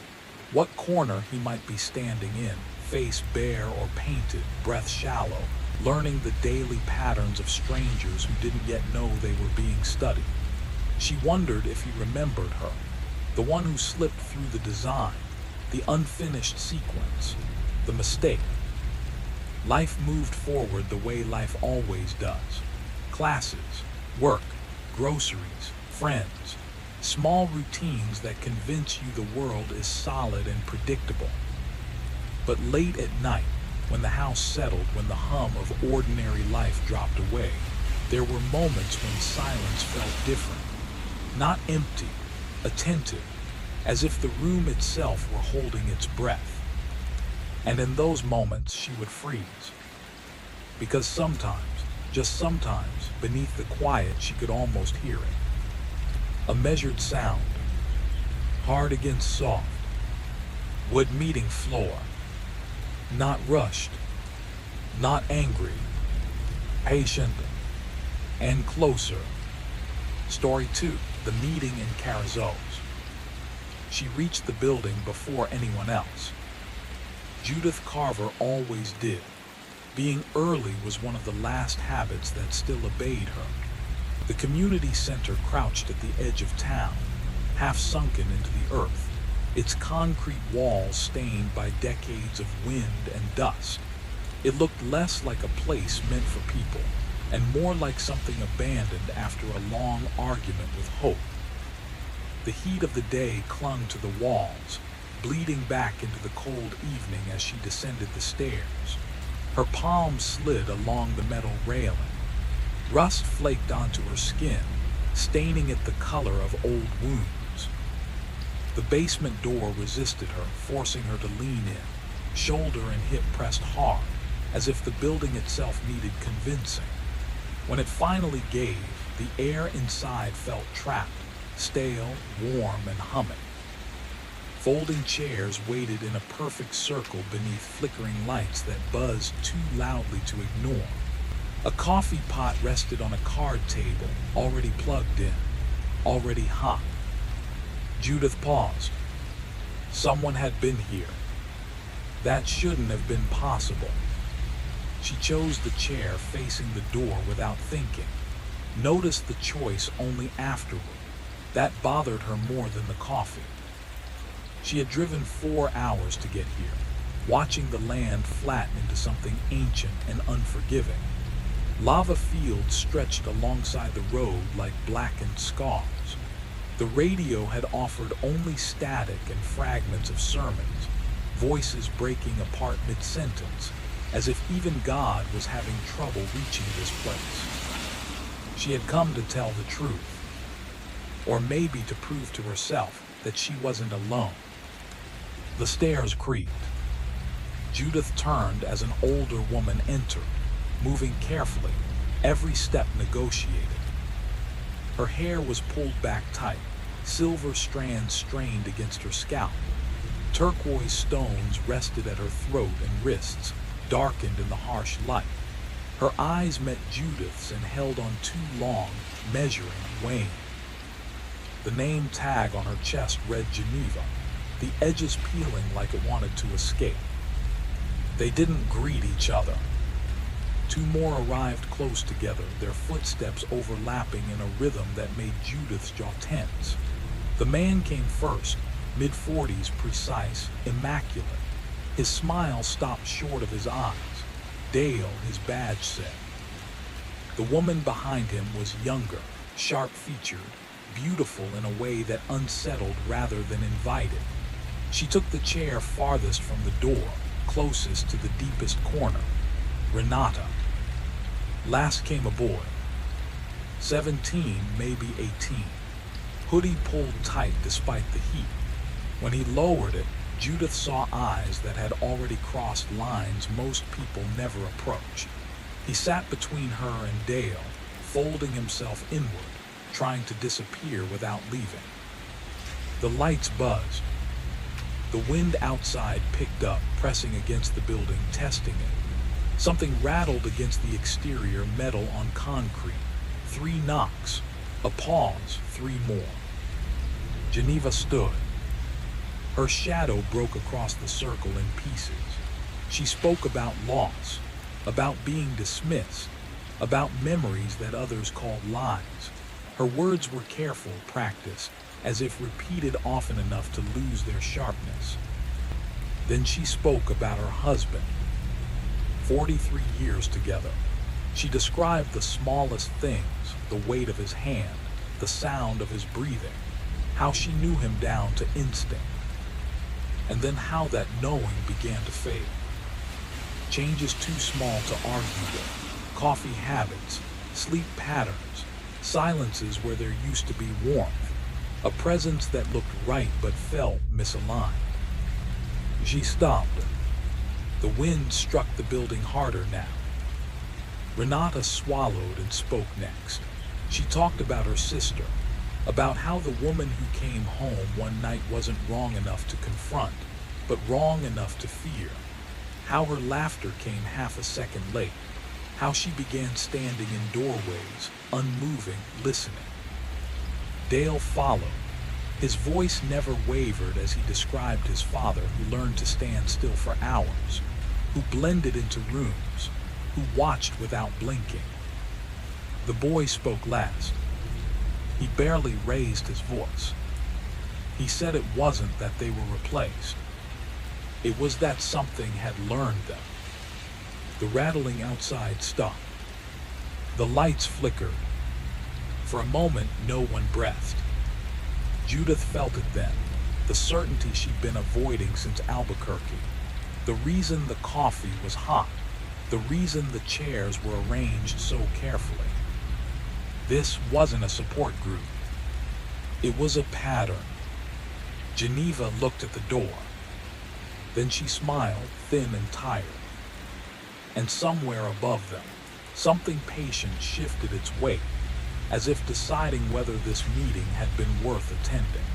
Speaker 1: what corner he might be standing in, face bare or painted, breath shallow, learning the daily patterns of strangers who didn't yet know they were being studied. She wondered if he remembered her, the one who slipped through the design, the unfinished sequence, the mistake. Life moved forward the way life always does. Classes, work, groceries, friends, small routines that convince you the world is solid and predictable. But late at night, when the house settled, when the hum of ordinary life dropped away, there were moments when silence felt different. Not empty, attentive, as if the room itself were holding its breath. And in those moments, she would freeze. Because sometimes, just sometimes, beneath the quiet, she could almost hear it. A measured sound, hard against soft, wood meeting floor. Not rushed, not angry, patient, and closer. Story 2, the meeting in Carrizo's. She reached the building before anyone else. Judith Carver always did. Being early was one of the last habits that still obeyed her. The community center crouched at the edge of town, half sunken into the earth, its concrete walls stained by decades of wind and dust. It looked less like a place meant for people, and more like something abandoned after a long argument with hope. The heat of the day clung to the walls, bleeding back into the cold evening as she descended the stairs. Her palms slid along the metal railing. Rust flaked onto her skin, staining it the color of old wounds. The basement door resisted her, forcing her to lean in, shoulder and hip pressed hard, as if the building itself needed convincing. When it finally gave, the air inside felt trapped, stale, warm, and humming. Folding chairs waited in a perfect circle beneath flickering lights that buzzed too loudly to ignore. A coffee pot rested on a card table, already plugged in, already hot. Judith paused. Someone had been here. That shouldn't have been possible. She chose the chair facing the door without thinking, noticed the choice only afterward. That bothered her more than the coffee. She had driven 4 hours to get here, watching the land flatten into something ancient and unforgiving. Lava fields stretched alongside the road like blackened scars. The radio had offered only static and fragments of sermons, voices breaking apart mid-sentence, as if even God was having trouble reaching this place. She had come to tell the truth, or maybe to prove to herself that she wasn't alone. The stairs creaked. Judith turned as an older woman entered, moving carefully, every step negotiated. Her hair was pulled back tight, silver strands strained against her scalp. Turquoise stones rested at her throat and wrists, darkened in the harsh light. Her eyes met Judith's and held on too long, measuring, weighing. The name tag on her chest read Geneva, the edges peeling like it wanted to escape. They didn't greet each other. 2 more arrived close together, their footsteps overlapping in a rhythm that made Judith's jaw tense. The man came first, mid-40s, precise, immaculate. His smile stopped short of his eyes. Dale, his badge said. The woman behind him was younger, sharp-featured, beautiful in a way that unsettled rather than invited. She took the chair farthest from the door, closest to the deepest corner. Renata. Last came a boy. 17, maybe 18. Hoodie pulled tight despite the heat. When he lowered it, Judith saw eyes that had already crossed lines most people never approach. He sat between her and Dale, folding himself inward, trying to disappear without leaving. The lights buzzed. The wind outside picked up, pressing against the building, testing it. Something rattled against the exterior metal on concrete. 3 knocks. A pause. 3 more. Geneva stood. Her shadow broke across the circle in pieces. She spoke about loss, about being dismissed, about memories that others called lies. Her words were careful, practiced, as if repeated often enough to lose their sharpness. Then she spoke about her husband. 43 years together. She described the smallest things, the weight of his hand, the sound of his breathing, how she knew him down to instinct, and then how that knowing began to fade. Changes too small to argue with, coffee habits, sleep patterns, silences where there used to be warmth, a presence that looked right but felt misaligned. She stopped. The wind struck the building harder now. Renata swallowed and spoke next. She talked about her sister, about how the woman who came home one night wasn't wrong enough to confront, but wrong enough to fear, how her laughter came half a second late, how she began standing in doorways, unmoving, listening. Dale followed. His voice never wavered as he described his father, who learned to stand still for hours, who blended into rooms, who watched without blinking. The boy spoke last. He barely raised his voice. He said it wasn't that they were replaced. It was that something had learned them. The rattling outside stopped. The lights flickered. For a moment, no one breathed. Judith felt it then, the certainty she'd been avoiding since Albuquerque. The reason the coffee was hot. The reason the chairs were arranged so carefully. This wasn't a support group. It was a pattern. Geneva looked at the door. Then she smiled, thin and tired. And somewhere above them, something patient shifted its weight, as if deciding whether this meeting had been worth attending.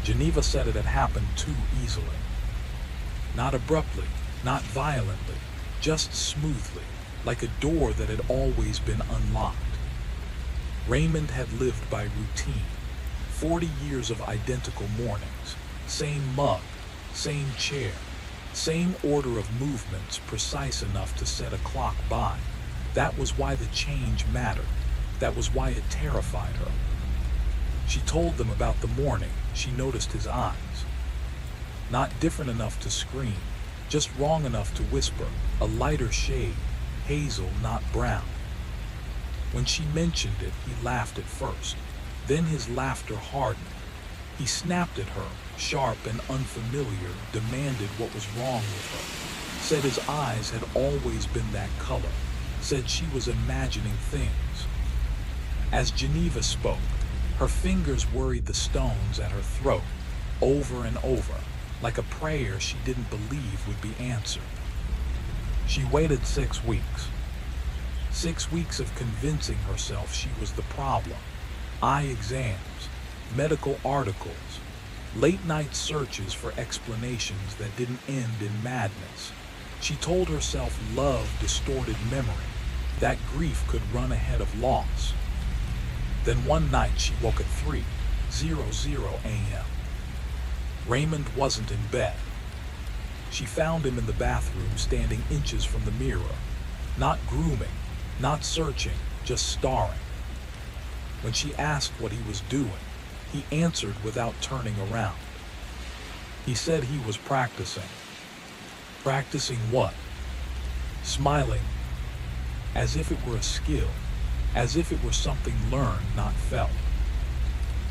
Speaker 1: Geneva said it had happened too easily. Not abruptly, not violently, just smoothly, like a door that had always been unlocked. Raymond had lived by routine, 40 years of identical mornings, same mug, same chair, same order of movements precise enough to set a clock by. That was why the change mattered. That was why it terrified her. She told them about the morning she noticed his eyes. Not different enough to scream, just wrong enough to whisper, a lighter shade, hazel, not brown. When she mentioned it, he laughed at first. Then his laughter hardened. He snapped at her, sharp and unfamiliar, demanded what was wrong with her. Said his eyes had always been that color. Said she was imagining things. As Geneva spoke, her fingers worried the stones at her throat, over and over, like a prayer she didn't believe would be answered. She waited 6 weeks. 6 weeks of convincing herself she was the problem. Eye exams, medical articles, late-night searches for explanations that didn't end in madness. She told herself love distorted memory, that grief could run ahead of loss. Then one night she woke at 3:00 a.m. Raymond wasn't in bed. She found him in the bathroom, standing inches from the mirror, not grooming, not searching, just staring. When she asked what he was doing, he answered without turning around. He said he was practicing. Practicing what? Smiling, as if it were a skill, as if it were something learned, not felt.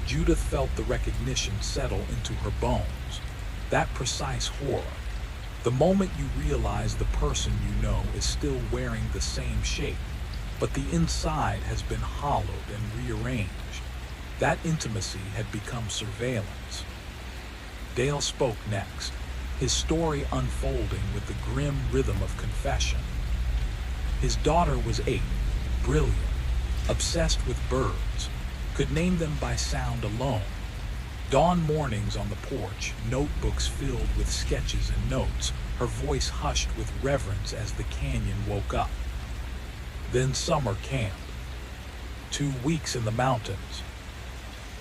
Speaker 1: Judith felt the recognition settle into her bones, that precise horror. The moment you realize the person you know is still wearing the same shape, but the inside has been hollowed and rearranged. That intimacy had become surveillance. Dale spoke next, his story unfolding with the grim rhythm of confession. His daughter was 8, brilliant, obsessed with birds, could name them by sound alone. Dawn mornings on the porch, notebooks filled with sketches and notes, her voice hushed with reverence as the canyon woke up. Then summer camp. 2 weeks in the mountains.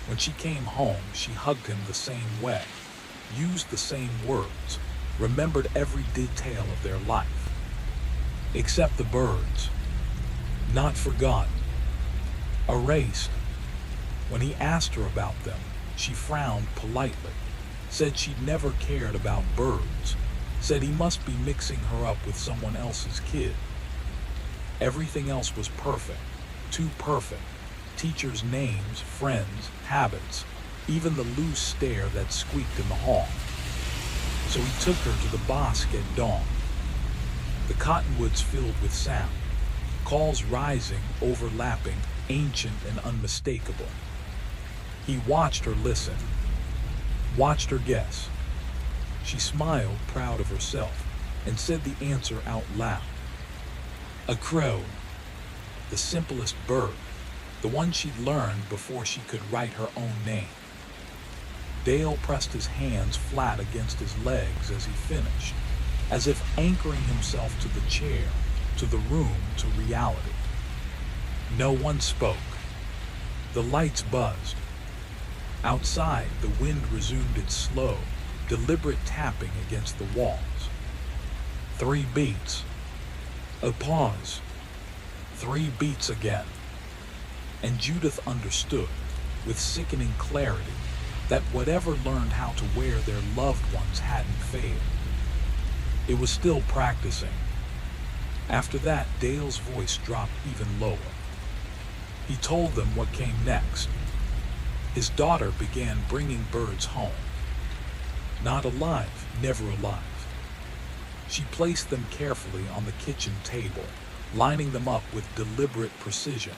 Speaker 1: When she came home, she hugged him the same way, used the same words, remembered every detail of their life. Except the birds. Not forgotten. Erased. When he asked her about them, she frowned politely, said she'd never cared about birds, said he must be mixing her up with someone else's kid. Everything else was perfect, too perfect. Teachers' names, friends, habits, even the loose stare that squeaked in the hall. So he took her to the bosque at dawn. The cottonwoods filled with sound, calls rising, overlapping, ancient and unmistakable. He watched her listen, watched her guess. She smiled, proud of herself, and said the answer out loud. A crow, the simplest bird, the one she'd learned before she could write her own name. Dale pressed his hands flat against his legs as he finished, as if anchoring himself to the chair, to the room, to reality. No one spoke. The lights buzzed. Outside, the wind resumed its slow, deliberate tapping against the walls. 3 beats. A pause. 3 beats again. And Judith understood, with sickening clarity, that whatever learned how to wear their loved ones hadn't failed. It was still practicing. After that, Dale's voice dropped even lower. He told them what came next. His daughter began bringing birds home. Not alive, never alive. She placed them carefully on the kitchen table, lining them up with deliberate precision,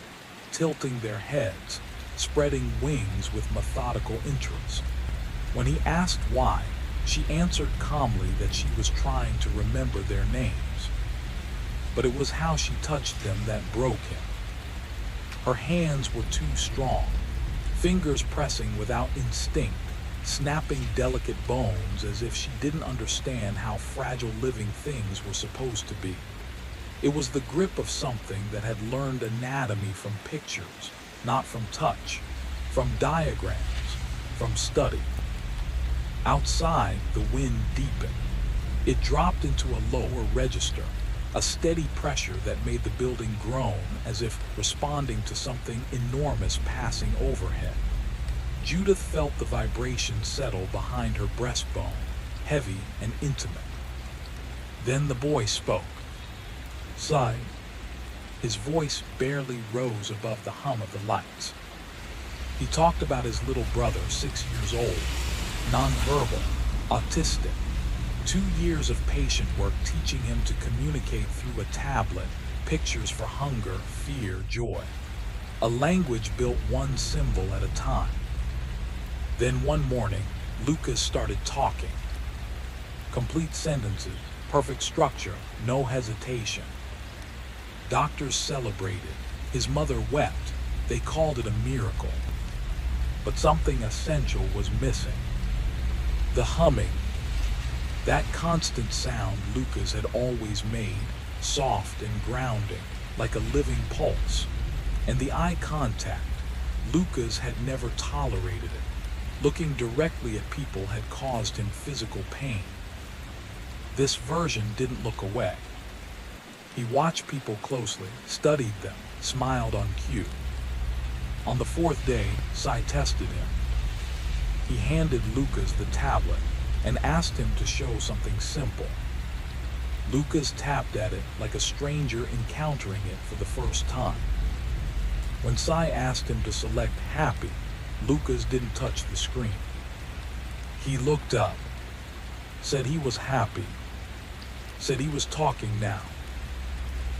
Speaker 1: tilting their heads, spreading wings with methodical interest. When he asked why, she answered calmly that she was trying to remember their names. But it was how she touched them that broke him. Her hands were too strong, fingers pressing without instinct, snapping delicate bones as if she didn't understand how fragile living things were supposed to be. It was the grip of something that had learned anatomy from pictures, not from touch, from diagrams, from study. Outside, the wind deepened. It dropped into a lower register, a steady pressure that made the building groan as if responding to something enormous passing overhead. Judith felt the vibration settle behind her breastbone, heavy and intimate. Then the boy spoke. Sighed. His voice barely rose above the hum of the lights. He talked about his little brother, 6 years old, nonverbal, autistic. 2 years of patient work teaching him to communicate through a tablet, pictures for hunger, fear, joy. A language built one symbol at a time. Then one morning, Lucas started talking. Complete sentences, perfect structure, no hesitation. Doctors celebrated. His mother wept. They called it a miracle. But something essential was missing. The humming. That constant sound Lucas had always made, soft and grounding, like a living pulse. And the eye contact. Lucas had never tolerated it. Looking directly at people had caused him physical pain. This version didn't look away. He watched people closely, studied them, smiled on cue. On the 4th day, Sai tested him. He handed Lucas the tablet and asked him to show something simple. Lucas tapped at it like a stranger encountering it for the first time. When Sai asked him to select happy, Lucas didn't touch the screen. He looked up, said he was happy, said he was talking now.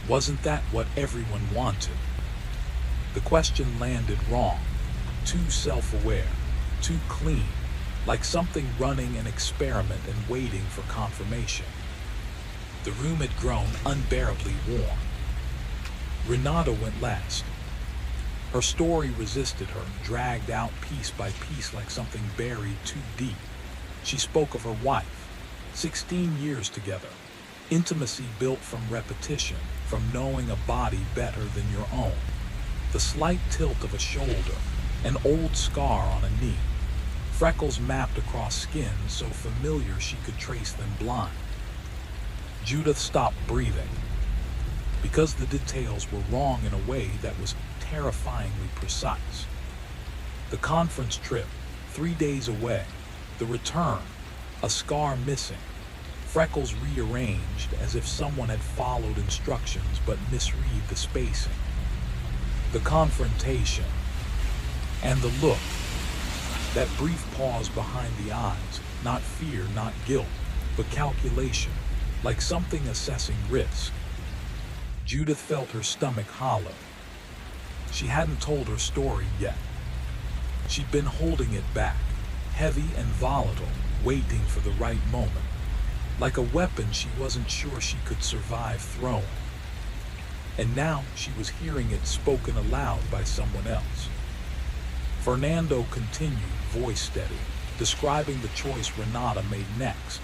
Speaker 1: Wasn't that what everyone wanted? The question landed wrong, too self-aware, too clean, like something running an experiment and waiting for confirmation. The room had grown unbearably warm. Renata went last. Her story resisted her, dragged out piece by piece like something buried too deep. She spoke of her wife, 16 years together, intimacy built from repetition, from knowing a body better than your own. The slight tilt of a shoulder, an old scar on a knee, freckles mapped across skin so familiar she could trace them blind. Judith stopped breathing, because the details were wrong in a way that was terrifyingly precise. The conference trip, 3 days away, the return, a scar missing, freckles rearranged as if someone had followed instructions but misread the spacing. The confrontation, and the look, that brief pause behind the eyes, not fear, not guilt, but calculation, like something assessing risk. Judith felt her stomach hollow. She hadn't told her story yet. She'd been holding it back, heavy and volatile, waiting for the right moment. Like a weapon she wasn't sure she could survive throwing. And now she was hearing it spoken aloud by someone else. Fernando continued, voice steady, describing the choice Renata made next,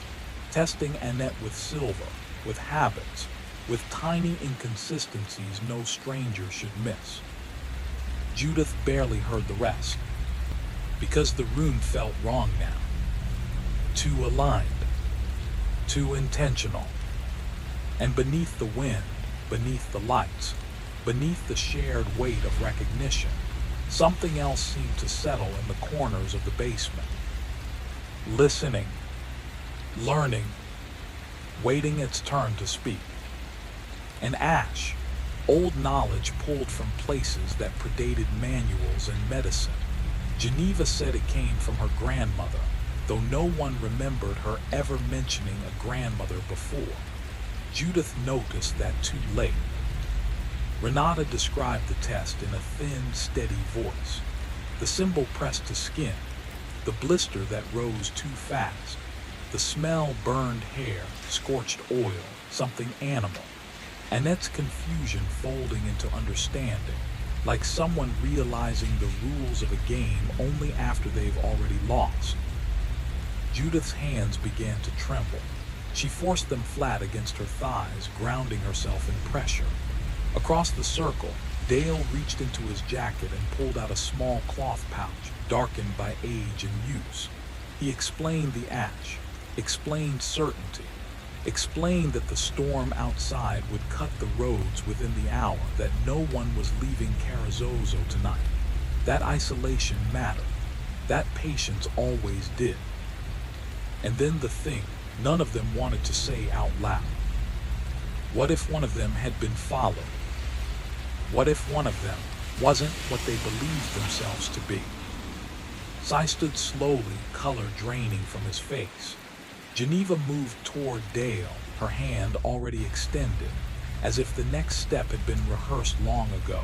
Speaker 1: testing Annette with silver, with habits, with tiny inconsistencies no stranger should miss. Judith barely heard the rest, because the room felt wrong now. Too aligned, too intentional. And beneath the wind, beneath the lights, beneath the shared weight of recognition, something else seemed to settle in the corners of the basement. listening, learning, waiting its turn to speak. And ash, old knowledge pulled from places that predated manuals and medicine. Geneva said it came from her grandmother, though no one remembered her ever mentioning a grandmother before. Judith noticed that too late. Renata described the test in a thin, steady voice. The symbol pressed to skin, the blister that rose too fast, the smell burned hair, scorched oil, something animal. Annette's confusion folding into understanding, like someone realizing the rules of a game only after they've already lost. Judith's hands began to tremble. She forced them flat against her thighs, grounding herself in pressure. Across the circle, Dale reached into his jacket and pulled out a small cloth pouch, darkened by age and use. He explained the ash, explained certainty, explained that the storm outside would cut the roads within the hour, that no one was leaving Carrizozo tonight. That isolation mattered. That patience always did. And then the thing none of them wanted to say out loud. What if one of them had been followed? What if one of them wasn't what they believed themselves to be? Sai stood slowly, color draining from his face. Geneva moved toward Dale, her hand already extended, as if the next step had been rehearsed long ago.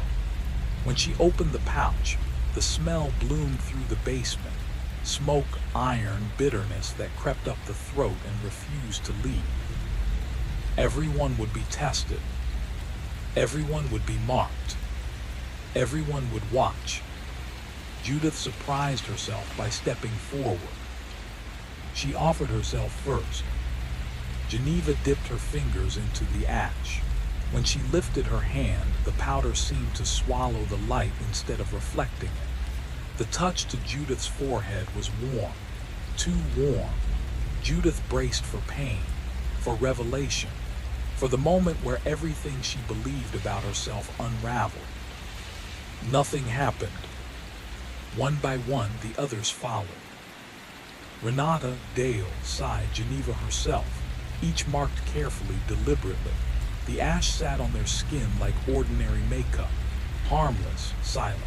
Speaker 1: When she opened the pouch, the smell bloomed through the basement. Smoke, iron, bitterness that crept up the throat and refused to leave. Everyone would be tested. Everyone would be marked. Everyone would watch. Judith surprised herself by stepping forward. She offered herself first. Geneva dipped her fingers into the ash. When she lifted her hand, the powder seemed to swallow the light instead of reflecting it. The touch to Judith's forehead was warm, too warm. Judith braced for pain, for revelation, for the moment where everything she believed about herself unraveled. Nothing happened. One by one, the others followed. Renata, Dale, Sai, Geneva herself, each marked carefully, deliberately. The ash sat on their skin like ordinary makeup, harmless, silent.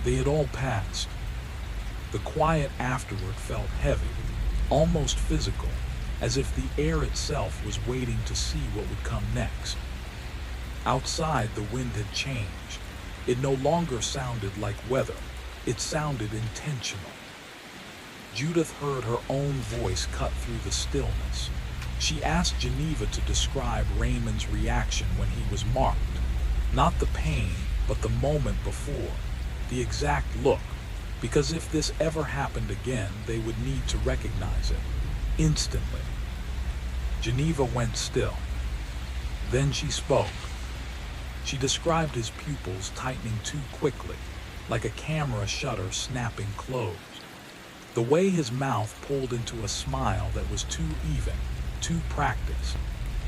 Speaker 1: They had all passed. The quiet afterward felt heavy, almost physical, as if the air itself was waiting to see what would come next. Outside, the wind had changed. It no longer sounded like weather. It sounded intentional. Judith heard her own voice cut through the stillness. She asked Geneva to describe Raymond's reaction when he was marked. Not the pain, but the moment before. The exact look, because if this ever happened again, they would need to recognize it, instantly. Geneva went still. Then she spoke. She described his pupils tightening too quickly, like a camera shutter snapping closed. The way his mouth pulled into a smile that was too even, too practiced,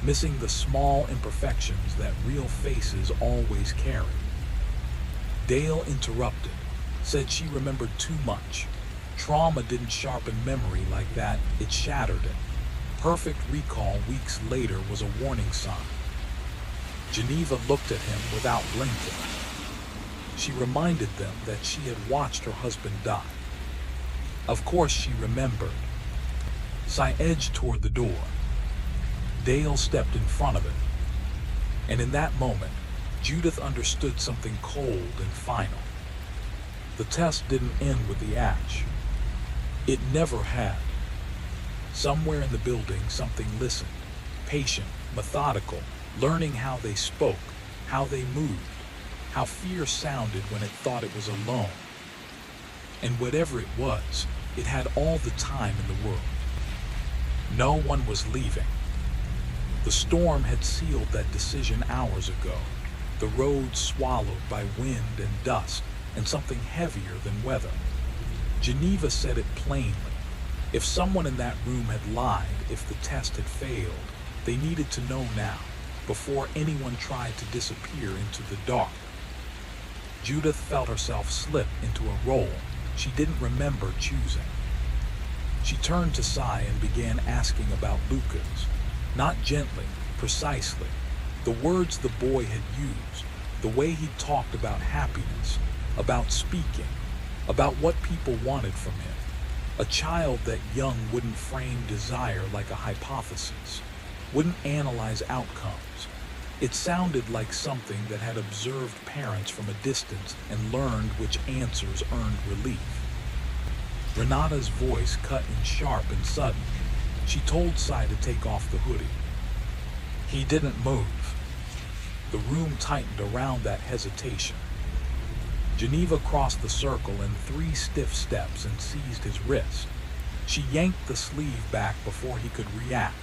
Speaker 1: missing the small imperfections that real faces always carry. Dale interrupted, said she remembered too much. Trauma didn't sharpen memory like that, it shattered it. Perfect recall weeks later was a warning sign. Geneva looked at him without blinking. She reminded them that she had watched her husband die. Of course she remembered. Sai edged toward the door. Dale stepped in front of it. And in that moment, Judith understood something cold and final. The test didn't end with the ash. It never had. Somewhere in the building, something listened, patient, methodical, learning how they spoke, how they moved, how fear sounded when it thought it was alone. And whatever it was, it had all the time in the world. No one was leaving. The storm had sealed that decision hours ago. The road swallowed by wind and dust and something heavier than weather. Geneva said it plainly. If someone in that room had lied, if the test had failed, they needed to know now, before anyone tried to disappear into the dark. Judith felt herself slip into a role she didn't remember choosing. She turned to Sai and began asking about Lucas. Not gently, precisely. The words the boy had used, the way he talked about happiness, about speaking, about what people wanted from him. A child that young wouldn't frame desire like a hypothesis, wouldn't analyze outcomes. It sounded like something that had observed parents from a distance and learned which answers earned relief. Renata's voice cut in sharp and sudden. She told Sai to take off the hoodie. He didn't move. The room tightened around that hesitation. Geneva crossed the circle in 3 stiff steps and seized his wrist. She yanked the sleeve back before he could react.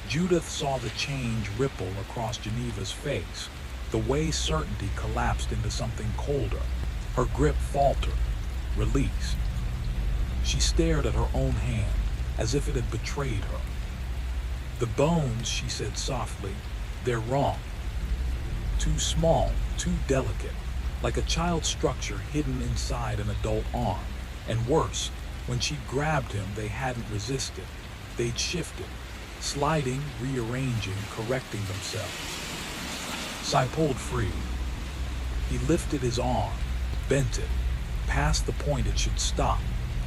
Speaker 1: Judith saw the change ripple across Geneva's face, the way certainty collapsed into something colder. Her grip faltered, released. She stared at her own hand, as if it had betrayed her. "The bones," she said softly, "they're wrong. Too small, too delicate, like a child's structure hidden inside an adult arm. And worse, when she grabbed him, they hadn't resisted. They'd shifted, sliding, rearranging, correcting themselves." Sai pulled free. He lifted his arm, bent it, past the point it should stop.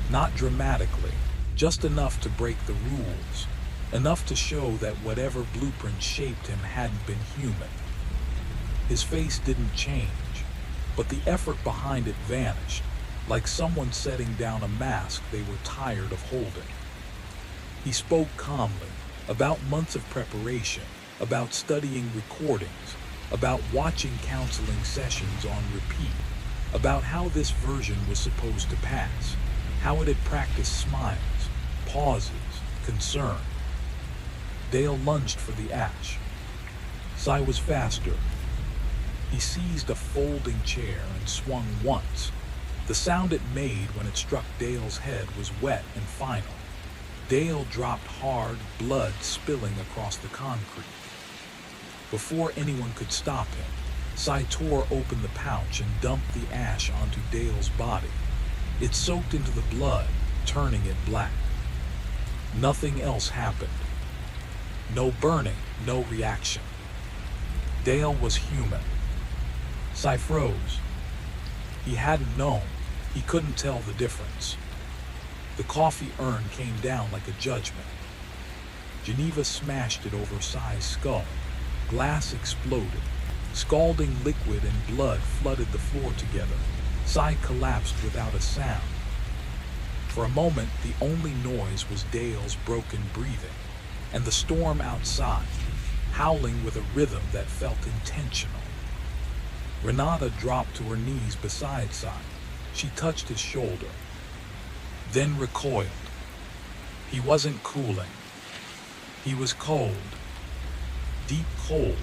Speaker 1: Not dramatically, just enough to break the rules, enough to show that whatever blueprint shaped him hadn't been human. His face didn't change, but the effort behind it vanished, like someone setting down a mask they were tired of holding. He spoke calmly, about months of preparation, about studying recordings, about watching counseling sessions on repeat, about how this version was supposed to pass, how it had practiced smiles, pauses, concern. Dale lunged for the ash. Sai was faster. He seized a folding chair and swung once. The sound it made when it struck Dale's head was wet and final. Dale dropped hard, blood spilling across the concrete. Before anyone could stop him, Sai tore open the pouch and dumped the ash onto Dale's body. It soaked into the blood, turning it black. Nothing else happened. No burning, no reaction. Dale was human. Sai froze. He hadn't known. He couldn't tell the difference. The coffee urn came down like a judgment. Geneva smashed it over Sai's skull. Glass exploded. Scalding liquid and blood flooded the floor together. Sai collapsed without a sound. For a moment, the only noise was Dale's broken breathing, and the storm outside, howling with a rhythm that felt intentional. Renata dropped to her knees beside Sai. She touched his shoulder, then recoiled. He wasn't cooling. He was cold. Deep cold.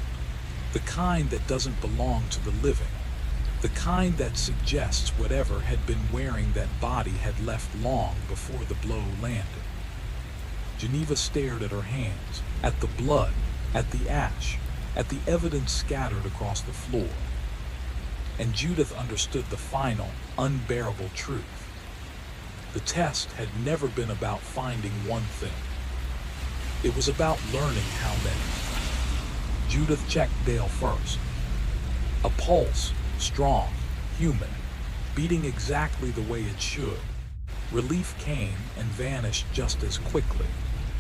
Speaker 1: The kind that doesn't belong to the living. The kind that suggests whatever had been wearing that body had left long before the blow landed. Geneva stared at her hands, at the blood, at the ash, at the evidence scattered across the floor. And Judith understood the final, unbearable truth. The test had never been about finding one thing. It was about learning how many. Judith checked Dale first. A pulse, strong, human, beating exactly the way it should. Relief came and vanished just as quickly.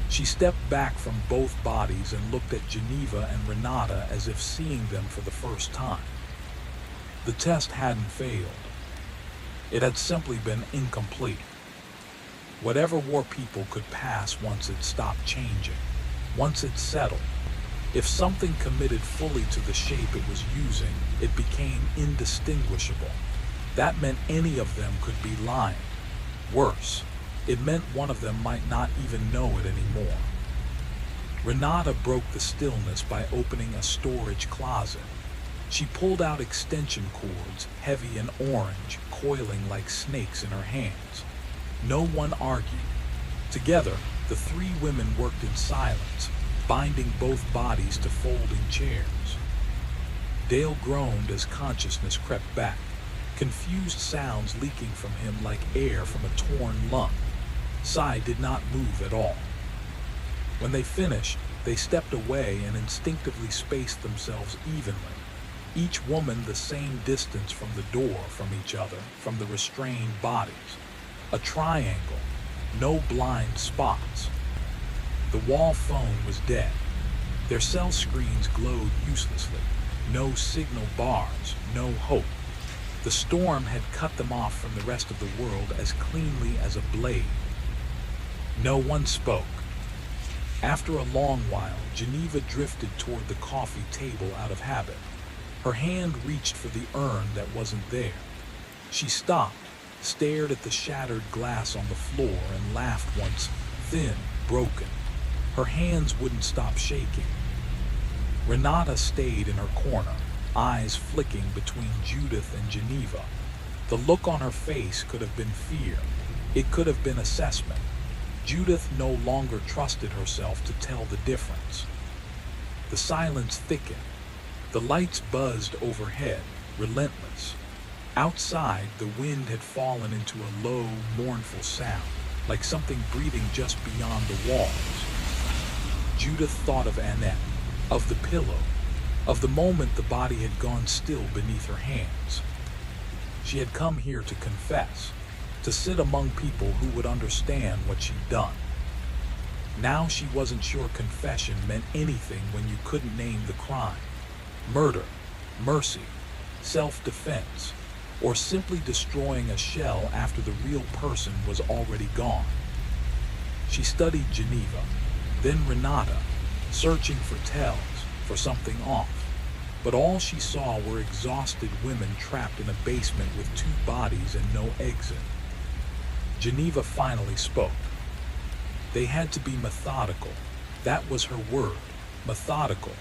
Speaker 1: She stepped back from both bodies and looked at Geneva and Renata as if seeing them for the first time. The test hadn't failed. It had simply been incomplete. Whatever war people could pass once it stopped changing, once it settled. If something committed fully to the shape it was using, it became indistinguishable. That meant any of them could be lying. Worse, it meant one of them might not even know it anymore. Renata broke the stillness by opening a storage closet. She pulled out extension cords, heavy and orange, coiling like snakes in her hands. No one argued. Together, the 3 women worked in silence, binding both bodies to folding chairs. Dale groaned as consciousness crept back, confused sounds leaking from him like air from a torn lung. Sai did not move at all. When they finished, they stepped away and instinctively spaced themselves evenly, each woman the same distance from the door from each other, from the restrained bodies. A triangle, no blind spots. The wall phone was dead. Their cell screens glowed uselessly. No signal bars, no hope. The storm had cut them off from the rest of the world as cleanly as a blade. No one spoke. After a long while, Geneva drifted toward the coffee table out of habit. Her hand reached for the urn that wasn't there. She stopped, stared at the shattered glass on the floor, and laughed once, thin, broken. Her hands wouldn't stop shaking. Renata stayed in her corner, eyes flicking between Judith and Geneva. The look on her face could have been fear. It could have been assessment. Judith no longer trusted herself to tell the difference. The silence thickened. The lights buzzed overhead, relentless. Outside, the wind had fallen into a low, mournful sound, like something breathing just beyond the walls. Judith thought of Annette, of the pillow, of the moment the body had gone still beneath her hands. She had come here to confess, to sit among people who would understand what she'd done. Now she wasn't sure confession meant anything when you couldn't name the crime. Murder, mercy, self-defense, or simply destroying a shell after the real person was already gone. She studied Geneva, then Renata, searching for tells, for something off. But all she saw were exhausted women trapped in a basement with two bodies and no exit. Geneva finally spoke. They had to be methodical. That was her word, methodical.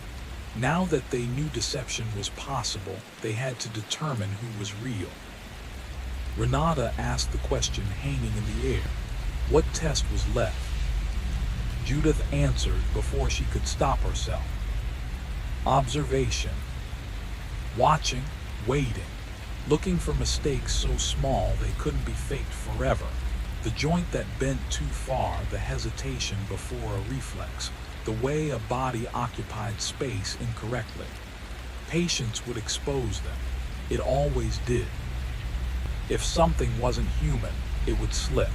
Speaker 1: Now that they knew deception was possible, they had to determine who was real. Renata asked the question hanging in the air. What test was left? Judith answered before she could stop herself. Observation. Watching, waiting, looking for mistakes so small they couldn't be faked forever. The joint that bent too far, the hesitation before a reflex, the way a body occupied space incorrectly. Patience would expose them. It always did. If something wasn't human, it would slip.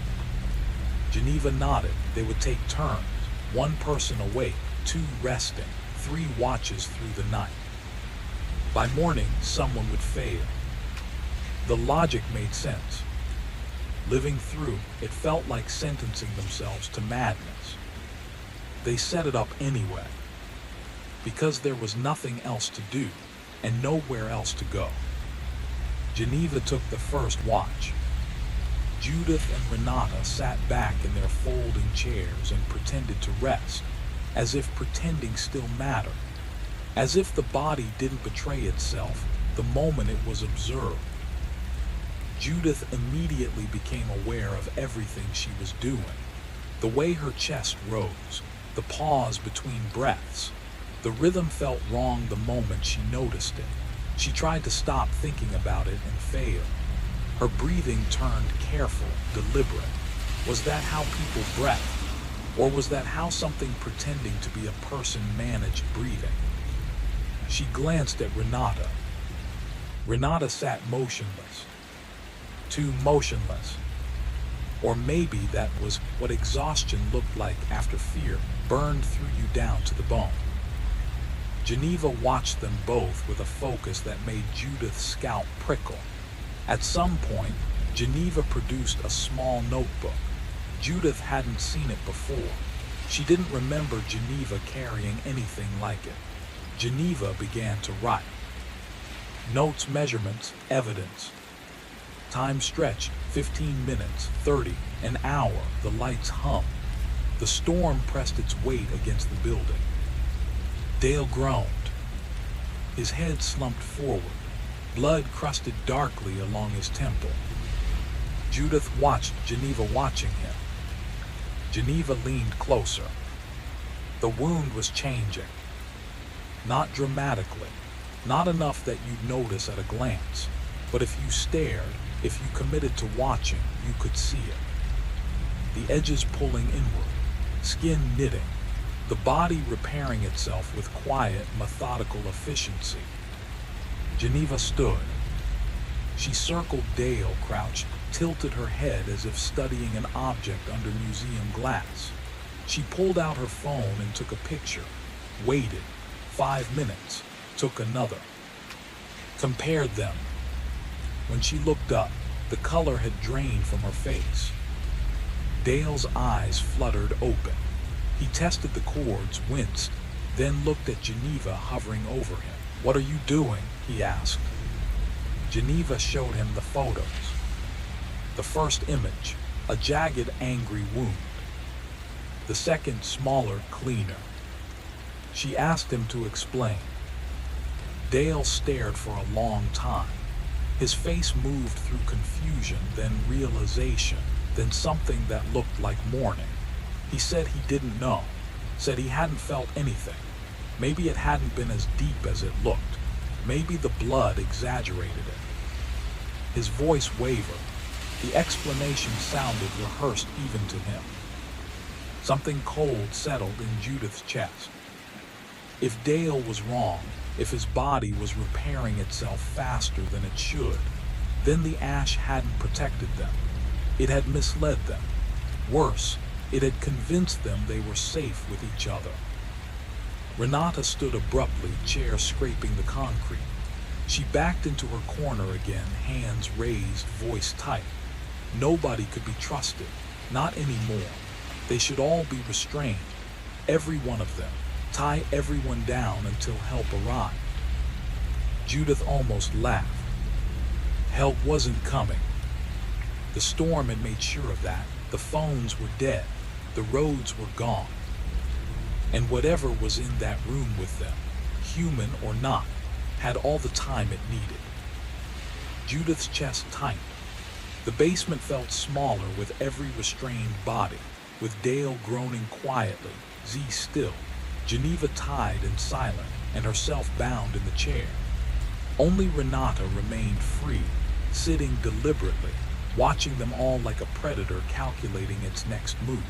Speaker 1: Geneva nodded. They would take turns. One person awake, two resting, 3 watches through the night. By morning, someone would fail. The logic made sense. Living through, it felt like sentencing themselves to madness. They set it up anyway, because there was nothing else to do and nowhere else to go. Geneva took the first watch. Judith and Renata sat back in their folding chairs and pretended to rest, as if pretending still mattered, as if the body didn't betray itself the moment it was observed. Judith immediately became aware of everything she was doing, the way her chest rose, the pause between breaths. The rhythm felt wrong the moment she noticed it. She tried to stop thinking about it and failed. Her breathing turned careful, deliberate. Was that how people breathed? Or was that how something pretending to be a person managed breathing? She glanced at Renata. Renata sat motionless. Too motionless. Or maybe that was what exhaustion looked like after fear burned through you down to the bone. Geneva watched them both with a focus that made Judith's scalp prickle. At some point, Geneva produced a small notebook. Judith hadn't seen it before. She didn't remember Geneva carrying anything like it. Geneva began to write. Notes, measurements, evidence. Time stretched, 15 minutes, 30, an hour, the lights hummed. The storm pressed its weight against the building. Dale groaned. His head slumped forward. Blood crusted darkly along his temple. Judith watched Geneva watching him. Geneva leaned closer. The wound was changing. Not dramatically, not enough that you'd notice at a glance, but if you stared, if you committed to watching, you could see it. the edges pulling inward, skin knitting, the body repairing itself with quiet, methodical efficiency. Geneva stood. She circled Dale, crouched, tilted her head as if studying an object under museum glass. She pulled out her phone and took a picture, waited 5 minutes, took another. Compared them. When she looked up, the color had drained from her face. Dale's eyes fluttered open. He tested the chords, winced, then looked at Geneva hovering over him. "What are you doing?" he asked. Geneva showed him the photos. The first image, a jagged, angry wound. The second, smaller, cleaner. She asked him to explain. Dale stared for a long time. His face moved through confusion, then realization, then something that looked like mourning. He said he didn't know, said he hadn't felt anything. Maybe it hadn't been as deep as it looked. Maybe the blood exaggerated it. His voice wavered. The explanation sounded rehearsed even to him. Something cold settled in Judith's chest. If Dale was wrong, if his body was repairing itself faster than it should, then the ash hadn't protected them. It had misled them. Worse, it had convinced them they were safe with each other. Renata stood abruptly, chair scraping the concrete. She backed into her corner again, hands raised, voice tight. Nobody could be trusted, not anymore. They should all be restrained, every one of them. Tie everyone down until help arrived. Judith almost laughed. Help wasn't coming. The storm had made sure of that. The phones were dead. The roads were gone. And whatever was in that room with them, human or not, had all the time it needed. Judith's chest tightened. The basement felt smaller with every restrained body, with Dale groaning quietly, Z still, Geneva tied and silent, and herself bound in the chair. Only Renata remained free, sitting deliberately, watching them all like a predator calculating its next move.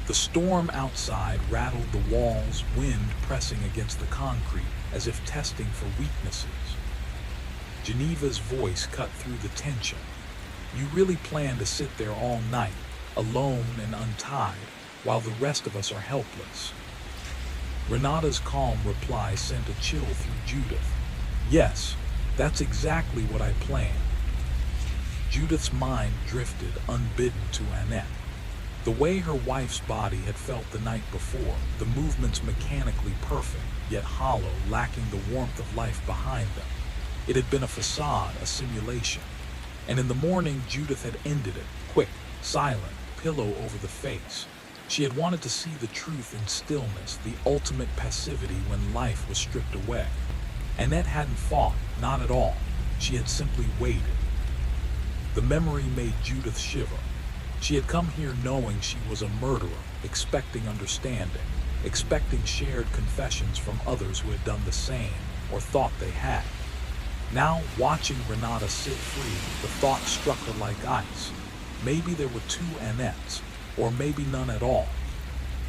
Speaker 1: The storm outside rattled the walls, wind pressing against the concrete as if testing for weaknesses. Geneva's voice cut through the tension. "You really plan to sit there all night, alone and untied, while the rest of us are helpless?" Renata's calm reply sent a chill through Judith. "Yes, that's exactly what I planned." Judith's mind drifted unbidden to Annette. The way her wife's body had felt the night before, the movements mechanically perfect, yet hollow, lacking the warmth of life behind them. It had been a facade, a simulation. And in the morning, Judith had ended it, quick, silent, pillow over the face. She had wanted to see the truth in stillness, the ultimate passivity when life was stripped away. Annette hadn't fought, not at all. She had simply waited. The memory made Judith shiver. She had come here knowing she was a murderer, expecting understanding, expecting shared confessions from others who had done the same, or thought they had. Now, watching Renata sit free, the thought struck her like ice. Maybe there were two Annettes, or maybe none at all.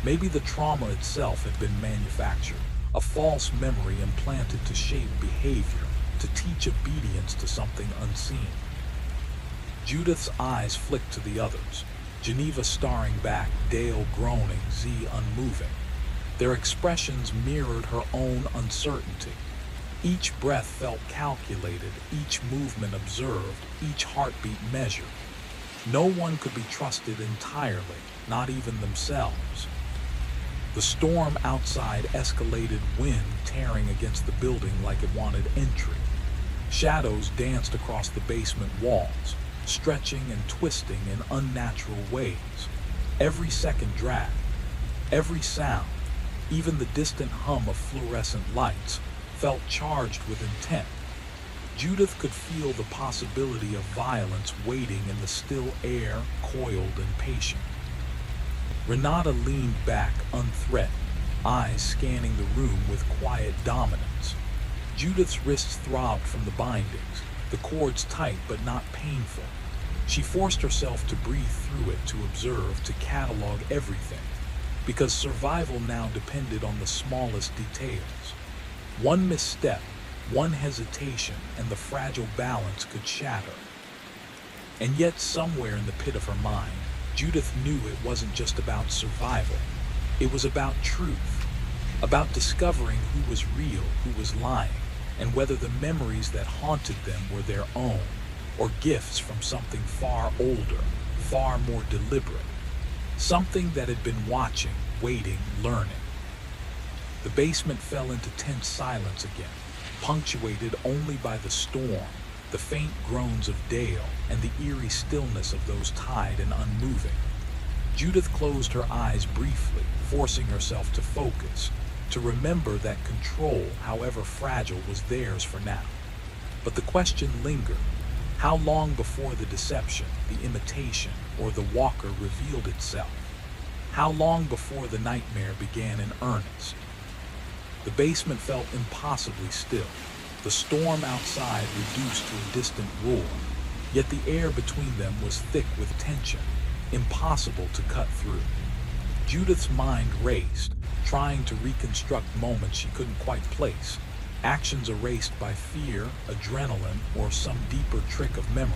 Speaker 1: Maybe the trauma itself had been manufactured, a false memory implanted to shape behavior, to teach obedience to something unseen. Judith's eyes flicked to the others, Geneva staring back, Dale groaning, Z unmoving. Their expressions mirrored her own uncertainty. Each breath felt calculated, each movement observed, each heartbeat measured. No one could be trusted entirely, not even themselves. The storm outside escalated, wind tearing against the building like it wanted entry. Shadows danced across the basement walls, stretching and twisting in unnatural ways. Every second dragged. Every sound, even the distant hum of fluorescent lights, felt charged with intent. Judith could feel the possibility of violence waiting in the still air, coiled and patient. Renata leaned back, unthreatened, eyes scanning the room with quiet dominance. Judith's wrists throbbed from the bindings, the cords tight but not painful. She forced herself to breathe through it, to observe, to catalog everything, because survival now depended on the smallest details. One misstep, one hesitation, and the fragile balance could shatter. And yet, somewhere in the pit of her mind, Judith knew it wasn't just about survival. It was about truth, about discovering who was real, who was lying, and whether the memories that haunted them were their own, or gifts from something far older, far more deliberate, something that had been watching, waiting, learning. The basement fell into tense silence again, punctuated only by the storm, the faint groans of Dale, and the eerie stillness of those tied and unmoving. Judith closed her eyes briefly, forcing herself to focus, to remember that control, however fragile, was theirs for now. But the question lingered. How long before the deception, the imitation, or the walker revealed itself? How long before the nightmare began in earnest? The basement felt impossibly still, the storm outside reduced to a distant roar, yet the air between them was thick with tension, impossible to cut through. Judith's mind raced, trying to reconstruct moments she couldn't quite place, actions erased by fear, adrenaline, or some deeper trick of memory.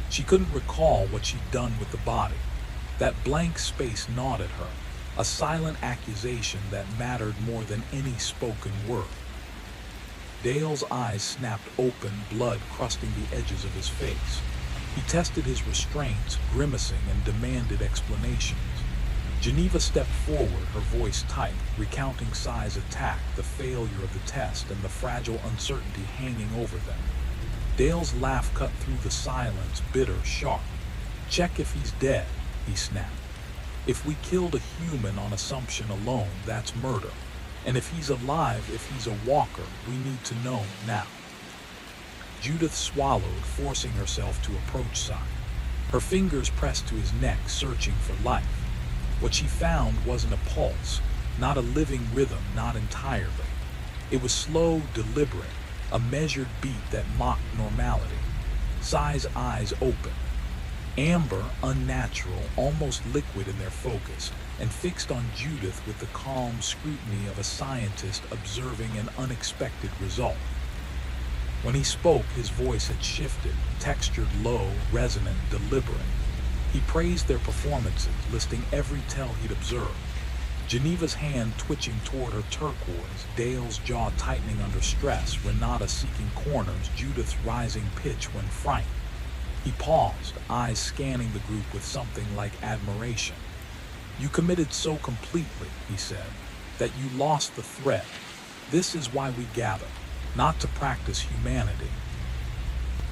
Speaker 1: She couldn't recall what she'd done with the body. That blank space gnawed at her, a silent accusation that mattered more than any spoken word. Dale's eyes snapped open, blood crusting the edges of his face. He tested his restraints, grimacing, and demanded explanations. Geneva stepped forward, her voice tight, recounting Sai's attack, the failure of the test, and the fragile uncertainty hanging over them. Dale's laugh cut through the silence, bitter, sharp. "Check if he's dead," he snapped. "If we killed a human on assumption alone, that's murder. And if he's alive, if he's a walker, we need to know now." Judith swallowed, forcing herself to approach Sai. Her fingers pressed to his neck, searching for life. What she found wasn't a pulse, not a living rhythm, not entirely. It was slow, deliberate, a measured beat that mocked normality. Sai's eyes opened, amber, unnatural, almost liquid in their focus, and fixed on Judith with the calm scrutiny of a scientist observing an unexpected result. When he spoke, his voice had shifted, textured low, resonant, deliberate. He praised their performances, listing every tell he'd observed. Geneva's hand twitching toward her turquoise, Dale's jaw tightening under stress, Renata seeking corners, Judith's rising pitch when frightened. He paused, eyes scanning the group with something like admiration. "You committed so completely," he said, "that you lost the thread. This is why we gather, not to practice humanity,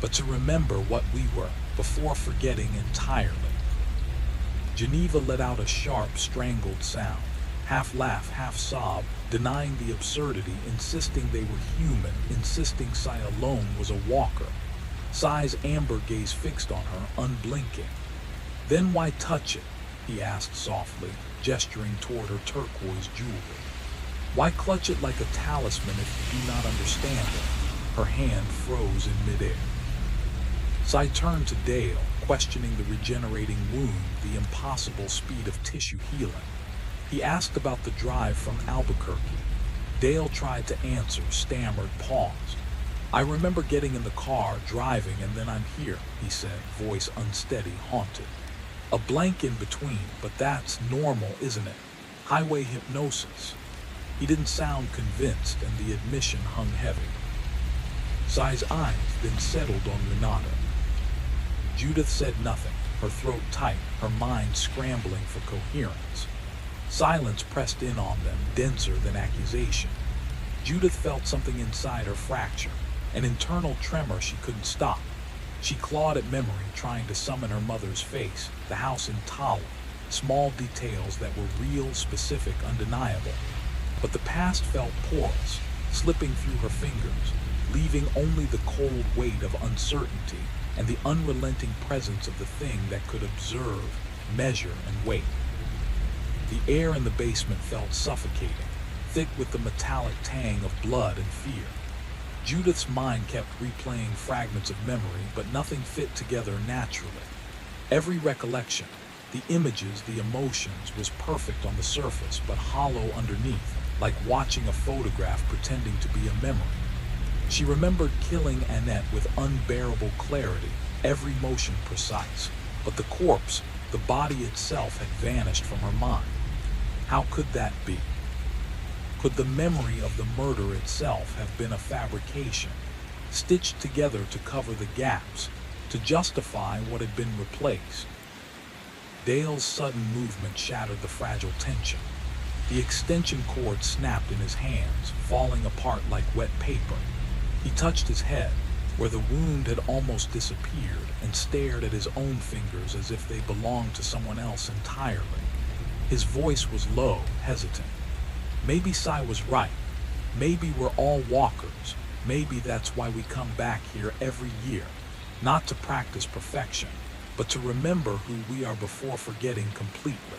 Speaker 1: but to remember what we were before forgetting entirely." Geneva let out a sharp, strangled sound, half laugh, half sob, denying the absurdity, insisting they were human, insisting Sai alone was a walker. Sai's amber gaze fixed on her, unblinking. "Then why touch it?" he asked softly, gesturing toward her turquoise jewelry. "Why clutch it like a talisman if you do not understand it?" Her hand froze in midair. Sai turned to Dale, questioning the regenerating wound, the impossible speed of tissue healing. He asked about the drive from Albuquerque. Dale tried to answer, stammered, paused. "I remember getting in the car, driving, and then I'm here," he said, voice unsteady, haunted. "A blank in between, but that's normal, isn't it? Highway hypnosis." He didn't sound convinced, and the admission hung heavy. Sai's eyes then settled on Renata. Judith said nothing, her throat tight, her mind scrambling for coherence. Silence pressed in on them, denser than accusation. Judith felt something inside her fracture, an internal tremor she couldn't stop. She clawed at memory, trying to summon her mother's face, the house in Tala, small details that were real, specific, undeniable. But the past felt porous, slipping through her fingers, leaving only the cold weight of uncertainty and the unrelenting presence of the thing that could observe, measure, and wait. The air in the basement felt suffocating, thick with the metallic tang of blood and fear. Judith's mind kept replaying fragments of memory, but nothing fit together naturally. Every recollection, the images, the emotions, was perfect on the surface, but hollow underneath, like watching a photograph pretending to be a memory. She remembered killing Annette with unbearable clarity, every motion precise, but the corpse, the body itself, had vanished from her mind. How could that be? Could the memory of the murder itself have been a fabrication, stitched together to cover the gaps, to justify what had been replaced? Dale's sudden movement shattered the fragile tension. The extension cord snapped in his hands, falling apart like wet paper. He touched his head, where the wound had almost disappeared, and stared at his own fingers as if they belonged to someone else entirely. His voice was low, hesitant. Maybe Cy was right. Maybe we're all walkers. Maybe that's why we come back here every year, not to practice perfection, but to remember who we are before forgetting completely.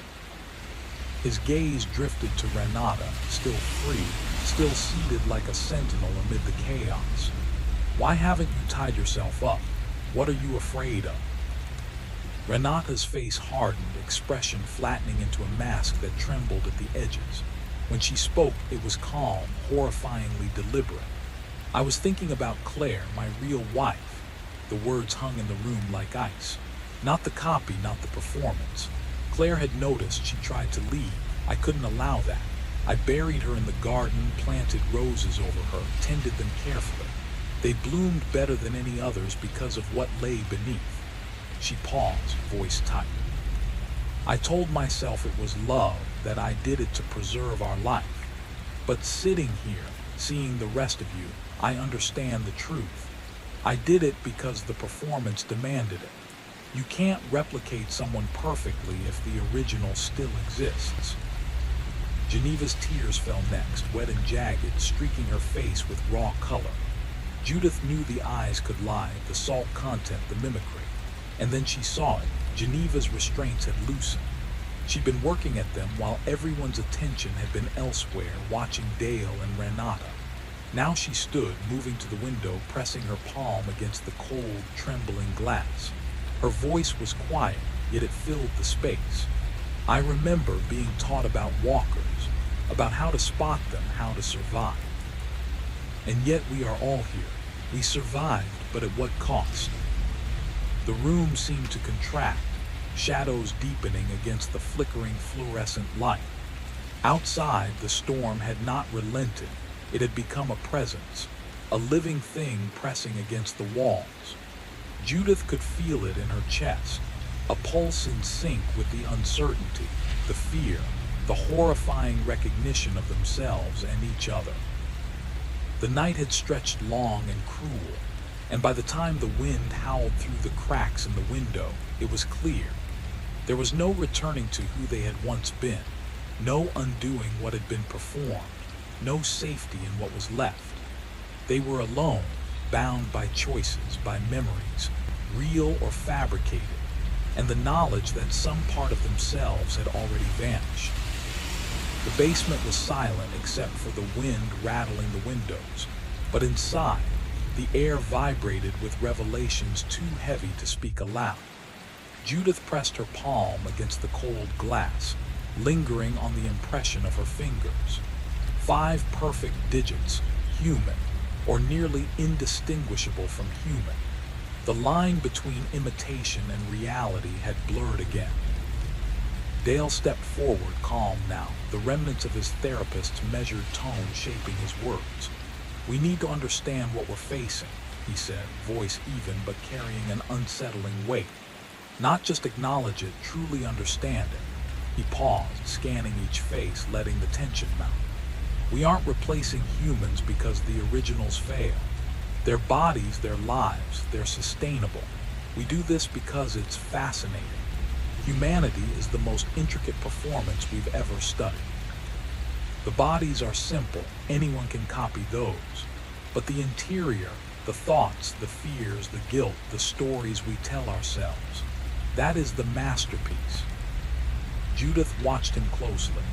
Speaker 1: His gaze drifted to Renata, still free, still seated like a sentinel amid the chaos. Why haven't you tied yourself up? What are you afraid of? Renata's face hardened, expression flattening into a mask that trembled at the edges. When she spoke, it was calm, horrifyingly deliberate. I was thinking about Claire, my real wife. The words hung in the room like ice. Not the copy, not the performance. Claire had noticed she tried to leave. I couldn't allow that. I buried her in the garden, planted roses over her, tended them carefully. They bloomed better than any others because of what lay beneath. She paused, voice tight. I told myself it was love, that I did it to preserve our life. But sitting here, seeing the rest of you, I understand the truth. I did it because the performance demanded it. You can't replicate someone perfectly if the original still exists. Geneva's tears fell next, wet and jagged, streaking her face with raw color. Judith knew the eyes could lie, the salt content, the mimicry. And then she saw it. Geneva's restraints had loosened. She'd been working at them while everyone's attention had been elsewhere, watching Dale and Renata. Now she stood, moving to the window, pressing her palm against the cold, trembling glass. Her voice was quiet, yet it filled the space. I remember being taught about walkers, about how to spot them, how to survive. And yet we are all here. We survived, but at what cost? The room seemed to contract, shadows deepening against the flickering fluorescent light. Outside, the storm had not relented. It had become a presence, a living thing pressing against the walls. Judith could feel it in her chest, a pulse in sync with the uncertainty, the fear, the horrifying recognition of themselves and each other. The night had stretched long and cruel, and by the time the wind howled through the cracks in the window, it was clear. There was no returning to who they had once been, no undoing what had been performed, no safety in what was left. They were alone, bound by choices, by memories, real or fabricated, and the knowledge that some part of themselves had already vanished. The basement was silent except for the wind rattling the windows, but inside, the air vibrated with revelations too heavy to speak aloud. Judith pressed her palm against the cold glass, lingering on the impression of her fingers. 5 perfect digits, human, or nearly indistinguishable from human. The line between imitation and reality had blurred again. Dale stepped forward, calm now, the remnants of his therapist's measured tone shaping his words. We need to understand what we're facing, he said, voice even but carrying an unsettling weight. Not just acknowledge it, truly understand it. He paused, scanning each face, letting the tension mount. We aren't replacing humans because the originals fail. Their bodies, their lives, they're sustainable. We do this because it's fascinating. Humanity is the most intricate performance we've ever studied. The bodies are simple, anyone can copy those. But the interior, the thoughts, the fears, the guilt, the stories we tell ourselves, that is the masterpiece. Judith watched him closely.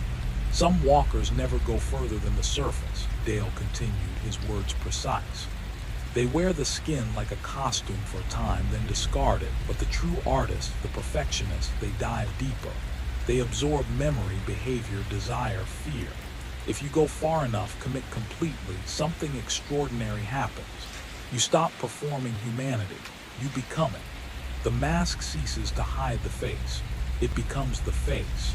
Speaker 1: Some walkers never go further than the surface, Dale continued, his words precise. They wear the skin like a costume for a time, then discard it, but the true artists, the perfectionists, they dive deeper. They absorb memory, behavior, desire, fear. If you go far enough, commit completely, something extraordinary happens. You stop performing humanity, you become it. The mask ceases to hide the face, it becomes the face.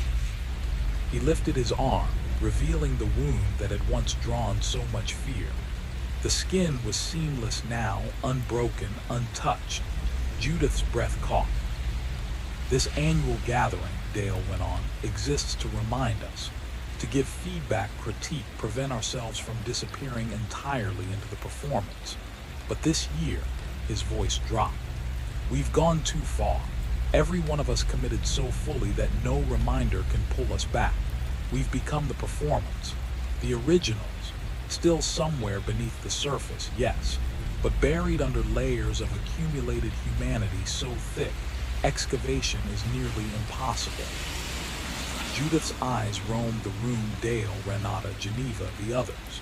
Speaker 1: He lifted his arm, revealing the wound that had once drawn so much fear. The skin was seamless now, unbroken, untouched. Judith's breath caught. This annual gathering, Dale went on, exists to remind us, to give feedback, critique, prevent ourselves from disappearing entirely into the performance. But this year, his voice dropped. We've gone too far. Every one of us committed so fully that no reminder can pull us back. We've become the performance, the originals, still somewhere beneath the surface, yes, but buried under layers of accumulated humanity so thick, excavation is nearly impossible. Judith's eyes roamed the room, Dale, Renata, Geneva, the others.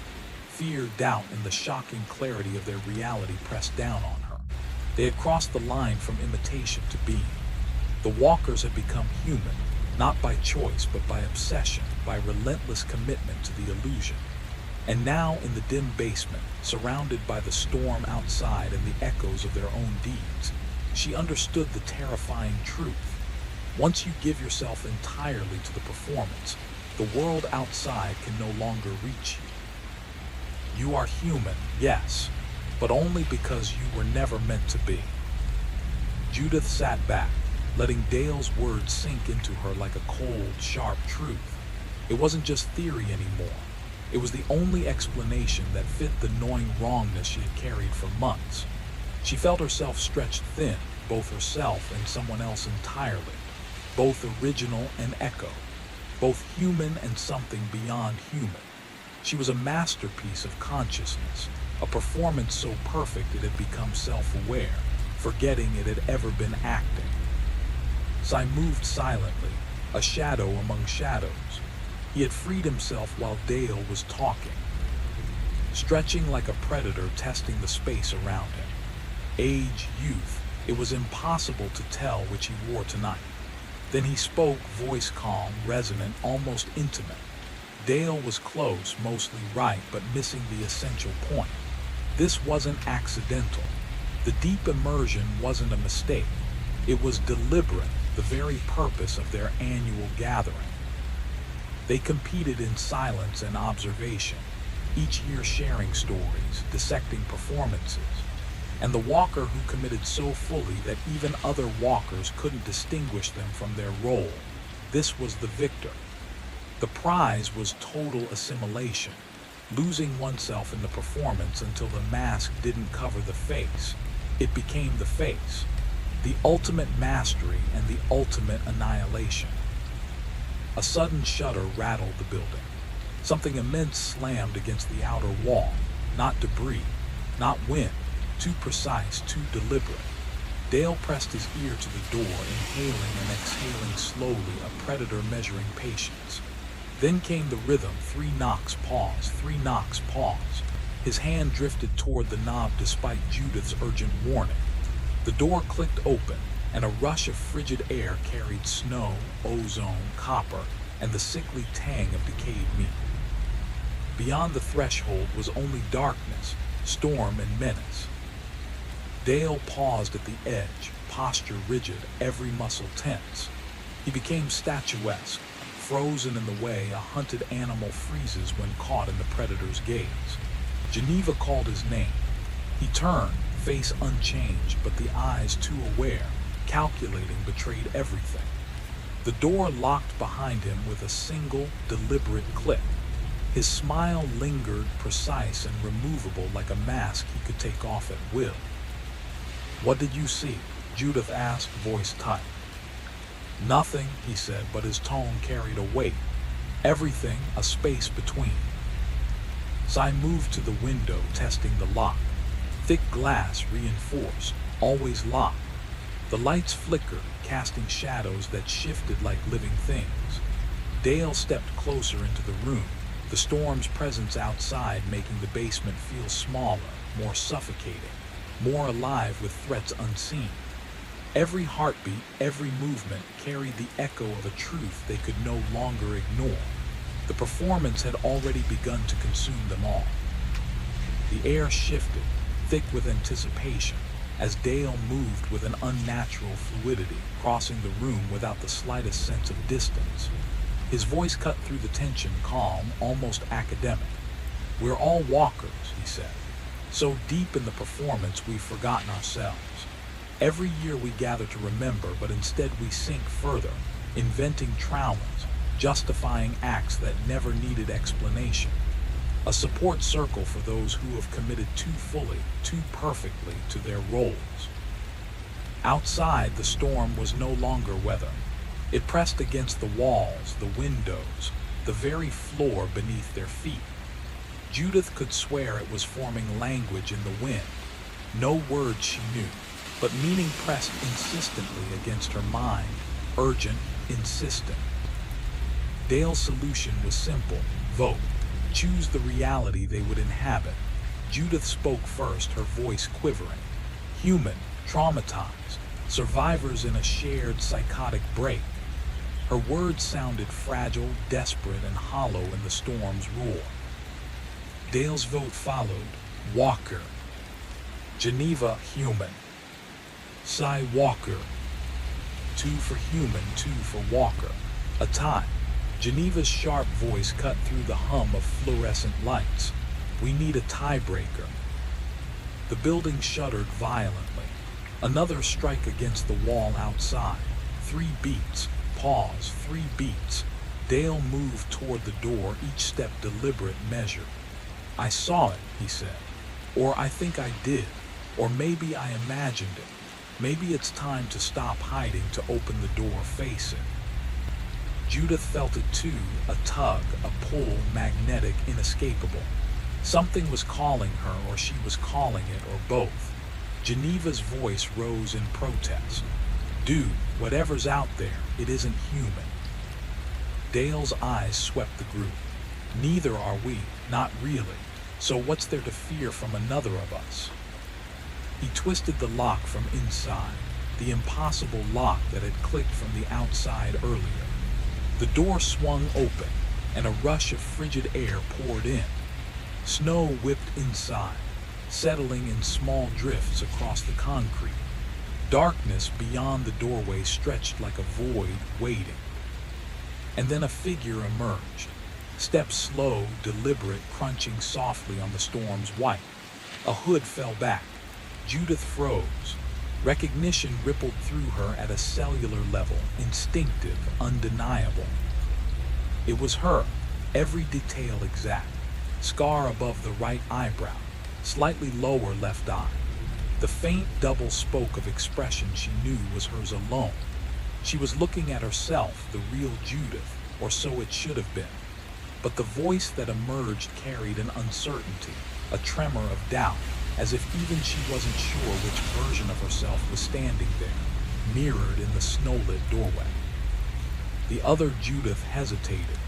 Speaker 1: Fear, doubt, and the shocking clarity of their reality pressed down on her. They had crossed the line from imitation to being. The walkers had become human, not by choice, but by obsession, by relentless commitment to the illusion. And now, in the dim basement, surrounded by the storm outside and the echoes of their own deeds, she understood the terrifying truth. Once you give yourself entirely to the performance, the world outside can no longer reach you. You are human, yes, but only because you were never meant to be. Judith sat back, letting Dale's words sink into her like a cold, sharp truth. It wasn't just theory anymore. It was the only explanation that fit the gnawing wrongness she had carried for months. She felt herself stretched thin, both herself and someone else entirely, both original and echo, both human and something beyond human. She was a masterpiece of consciousness, a performance so perfect it had become self-aware, forgetting it had ever been acting. Sai moved silently, a shadow among shadows. He had freed himself while Dale was talking, stretching like a predator, testing the space around him. Age, youth, it was impossible to tell which he wore tonight. Then he spoke, voice calm, resonant, almost intimate. Dale was close, mostly right, but missing the essential point. This wasn't accidental. The deep immersion wasn't a mistake. It was deliberate, the very purpose of their annual gathering. They competed in silence and observation, each year sharing stories, dissecting performances. And the walker who committed so fully that even other walkers couldn't distinguish them from their role, this was the victor. The prize was total assimilation, losing oneself in the performance until the mask didn't cover the face. It became the face, the ultimate mastery and the ultimate annihilation. A sudden shudder rattled the building. Something immense slammed against the outer wall, not debris, not wind, too precise, too deliberate. Dale pressed his ear to the door, inhaling and exhaling slowly, a predator measuring patience. Then came the rhythm, 3 knocks, pause, 3 knocks, pause. His hand drifted toward the knob despite Judith's urgent warning. The door clicked open, and a rush of frigid air carried snow, ozone, copper, and the sickly tang of decayed meat. Beyond the threshold was only darkness, storm, and menace. Dale paused at the edge, posture rigid, every muscle tense. He became statuesque, frozen in the way a hunted animal freezes when caught in the predator's gaze. Geneva called his name. He turned, face unchanged, but the eyes too aware, calculating, betrayed everything. The door locked behind him with a single, deliberate click. His smile lingered, precise and removable, like a mask he could take off at will. "What did you see?" Judith asked, voice tight. "Nothing," he said, but his tone carried a weight. "Everything, a space between." Sai moved to the window, testing the lock. Thick glass, reinforced, always locked. The lights flickered, casting shadows that shifted like living things. Dale stepped closer into the room, the storm's presence outside making the basement feel smaller, more suffocating, more alive with threats unseen. Every heartbeat, every movement carried the echo of a truth they could no longer ignore. The performance had already begun to consume them all. The air shifted, thick with anticipation, as Dale moved with an unnatural fluidity, crossing the room without the slightest sense of distance. His voice cut through the tension, calm, almost academic. "We're all walkers," he said. "So deep in the performance we've forgotten ourselves. Every year we gather to remember, but instead we sink further, inventing traumas, justifying acts that never needed explanation. A support circle for those who have committed too fully, too perfectly to their roles." Outside, the storm was no longer weather. It pressed against the walls, the windows, the very floor beneath their feet. Judith could swear it was forming language in the wind. No words she knew, but meaning pressed insistently against her mind, urgent, insistent. Dale's solution was simple: vote. Choose the reality they would inhabit. Judith spoke first, her voice quivering. Human, traumatized, survivors in a shared psychotic break. Her words sounded fragile, desperate, and hollow in the storm's roar. Dale's vote followed. Walker. Geneva, human. Cy, Walker. 2 for human, 2 for Walker. A tie. Geneva's sharp voice cut through the hum of fluorescent lights. "We need a tiebreaker." The building shuddered violently. Another strike against the wall outside. 3 beats. Pause. 3 beats. Dale moved toward the door, each step deliberate, measured. "I saw it," he said. "Or I think I did. Or maybe I imagined it. Maybe it's time to stop hiding, to open the door, face it." Judith felt it too, a tug, a pull, magnetic, inescapable. Something was calling her, or she was calling it, or both. Geneva's voice rose in protest. "Dude, whatever's out there, it isn't human." Dale's eyes swept the group. "Neither are we, not really. So what's there to fear from another of us?" He twisted the lock from inside, the impossible lock that had clicked from the outside earlier. The door swung open, and a rush of frigid air poured in. Snow whipped inside, settling in small drifts across the concrete. Darkness beyond the doorway stretched like a void, waiting. And then a figure emerged, steps slow, deliberate, crunching softly on the storm's white. A hood fell back. Judith froze. Recognition rippled through her at a cellular level, instinctive, undeniable. It was her, every detail exact. Scar above the right eyebrow, slightly lower left eye. The faint double spoke of expression she knew was hers alone. She was looking at herself, the real Judith, or so it should have been. But the voice that emerged carried an uncertainty, a tremor of doubt, as if even she wasn't sure which version of herself was standing there, mirrored in the snow-lit doorway. The other Judith hesitated,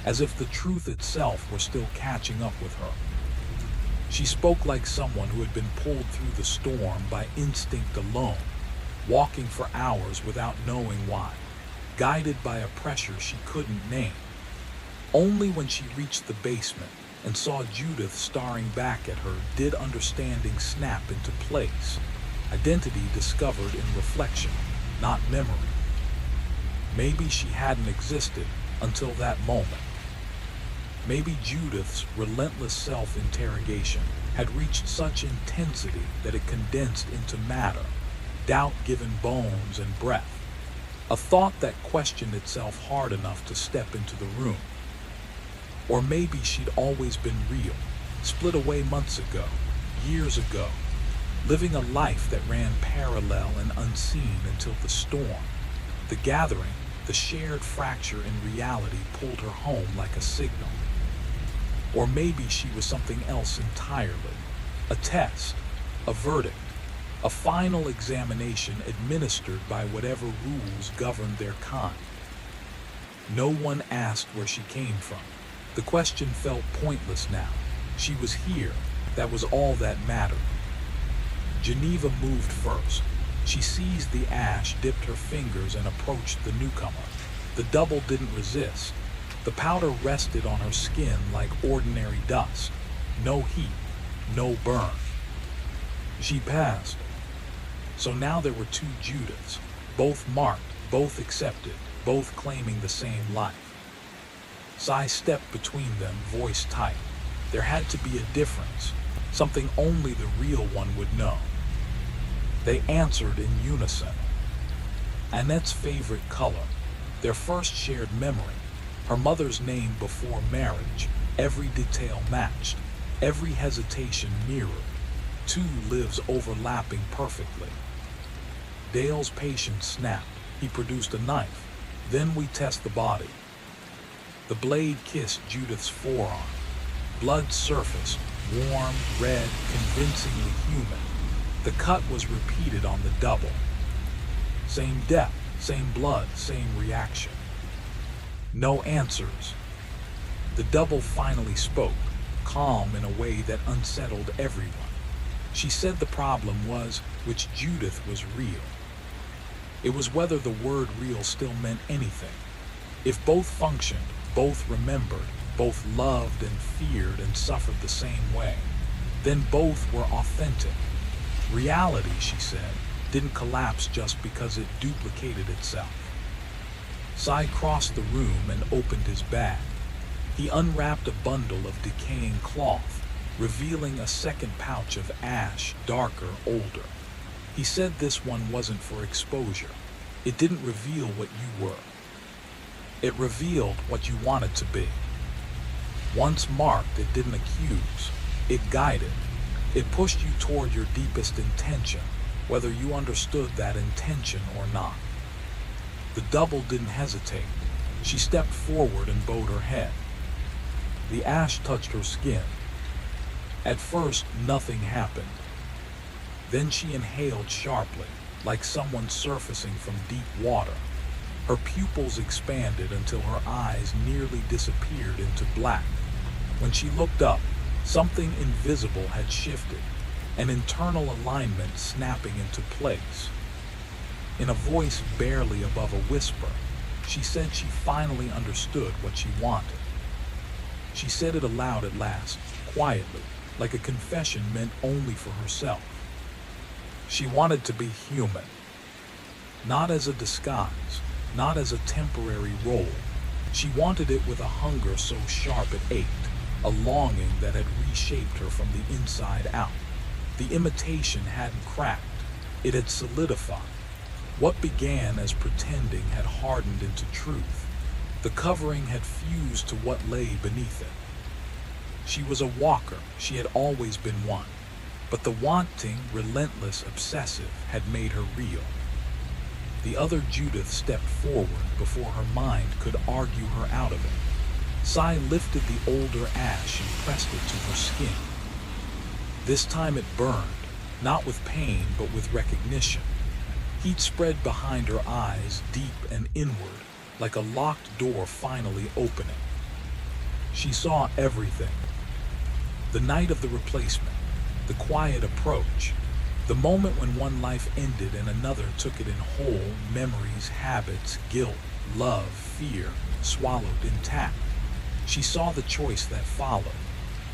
Speaker 1: as if the truth itself were still catching up with her. She spoke like someone who had been pulled through the storm by instinct alone, walking for hours without knowing why, guided by a pressure she couldn't name. Only when she reached the basement and saw Judith staring back at her did understanding snap into place, identity discovered in reflection, not memory. Maybe she hadn't existed until that moment. Maybe Judith's relentless self-interrogation had reached such intensity that it condensed into matter, doubt given bones and breath, a thought that questioned itself hard enough to step into the room. Or maybe she'd always been real, split away months ago, years ago, living a life that ran parallel and unseen until the storm, the gathering, the shared fracture in reality pulled her home like a signal. Or maybe she was something else entirely, a test, a verdict, a final examination administered by whatever rules governed their kind. No one asked where she came from. The question felt pointless now. She was here, That was all that mattered. Geneva moved first. She seized the ash, dipped her fingers, and approached the newcomer. The double didn't resist. The powder rested on her skin like ordinary dust. No heat, no burn. She passed. So now there were two Judiths, both marked, both accepted, both claiming the same life. Sai stepped between them, voice tight. There had to be a difference, something only the real one would know. They answered in unison. Annette's favorite color, their first shared memory, her mother's name before marriage, every detail matched, every hesitation mirrored, two lives overlapping perfectly. Dale's patience snapped. He produced a knife. Then we test the body. The blade kissed Judith's forearm. Blood surfaced, warm, red, convincingly human. The cut was repeated on the double. Same depth, same blood, same reaction. No answers. The double finally spoke, calm in a way that unsettled everyone. She said the problem was which Judith was real. It was whether the word real still meant anything. If both functioned, both remembered, both loved and feared and suffered the same way, then both were authentic. Reality, she said, didn't collapse just because it duplicated itself. Sai crossed the room and opened his bag. He unwrapped a bundle of decaying cloth, revealing a second pouch of ash, darker, older. He said this one wasn't for exposure. It didn't reveal what you were. It revealed what you wanted to be. Once marked, it didn't accuse. It guided. It pushed you toward your deepest intention, whether you understood that intention or not. The double didn't hesitate. She stepped forward and bowed her head. The ash touched her skin. At first, nothing happened. Then she inhaled sharply, like someone surfacing from deep water. Her pupils expanded until her eyes nearly disappeared into black. When she looked up, something invisible had shifted, an internal alignment snapping into place. In a voice barely above a whisper, she said she finally understood what she wanted. She said it aloud at last, quietly, like a confession meant only for herself. She wanted to be human, not as a disguise, not as a temporary role. She wanted it with a hunger so sharp it ached, a longing that had reshaped her from the inside out. The imitation hadn't cracked, it had solidified. What began as pretending had hardened into truth. The covering had fused to what lay beneath it. She was a walker, she had always been one. But the wanting, relentless, obsessive had made her real. The other Judith stepped forward before her mind could argue her out of it. Sai lifted the older ash and pressed it to her skin. This time it burned, not with pain, but with recognition. Heat spread behind her eyes, deep and inward, like a locked door finally opening. She saw everything. The night of the replacement, the quiet approach, the moment when one life ended and another took it in whole, memories, habits, guilt, love, fear, swallowed intact. She saw the choice that followed,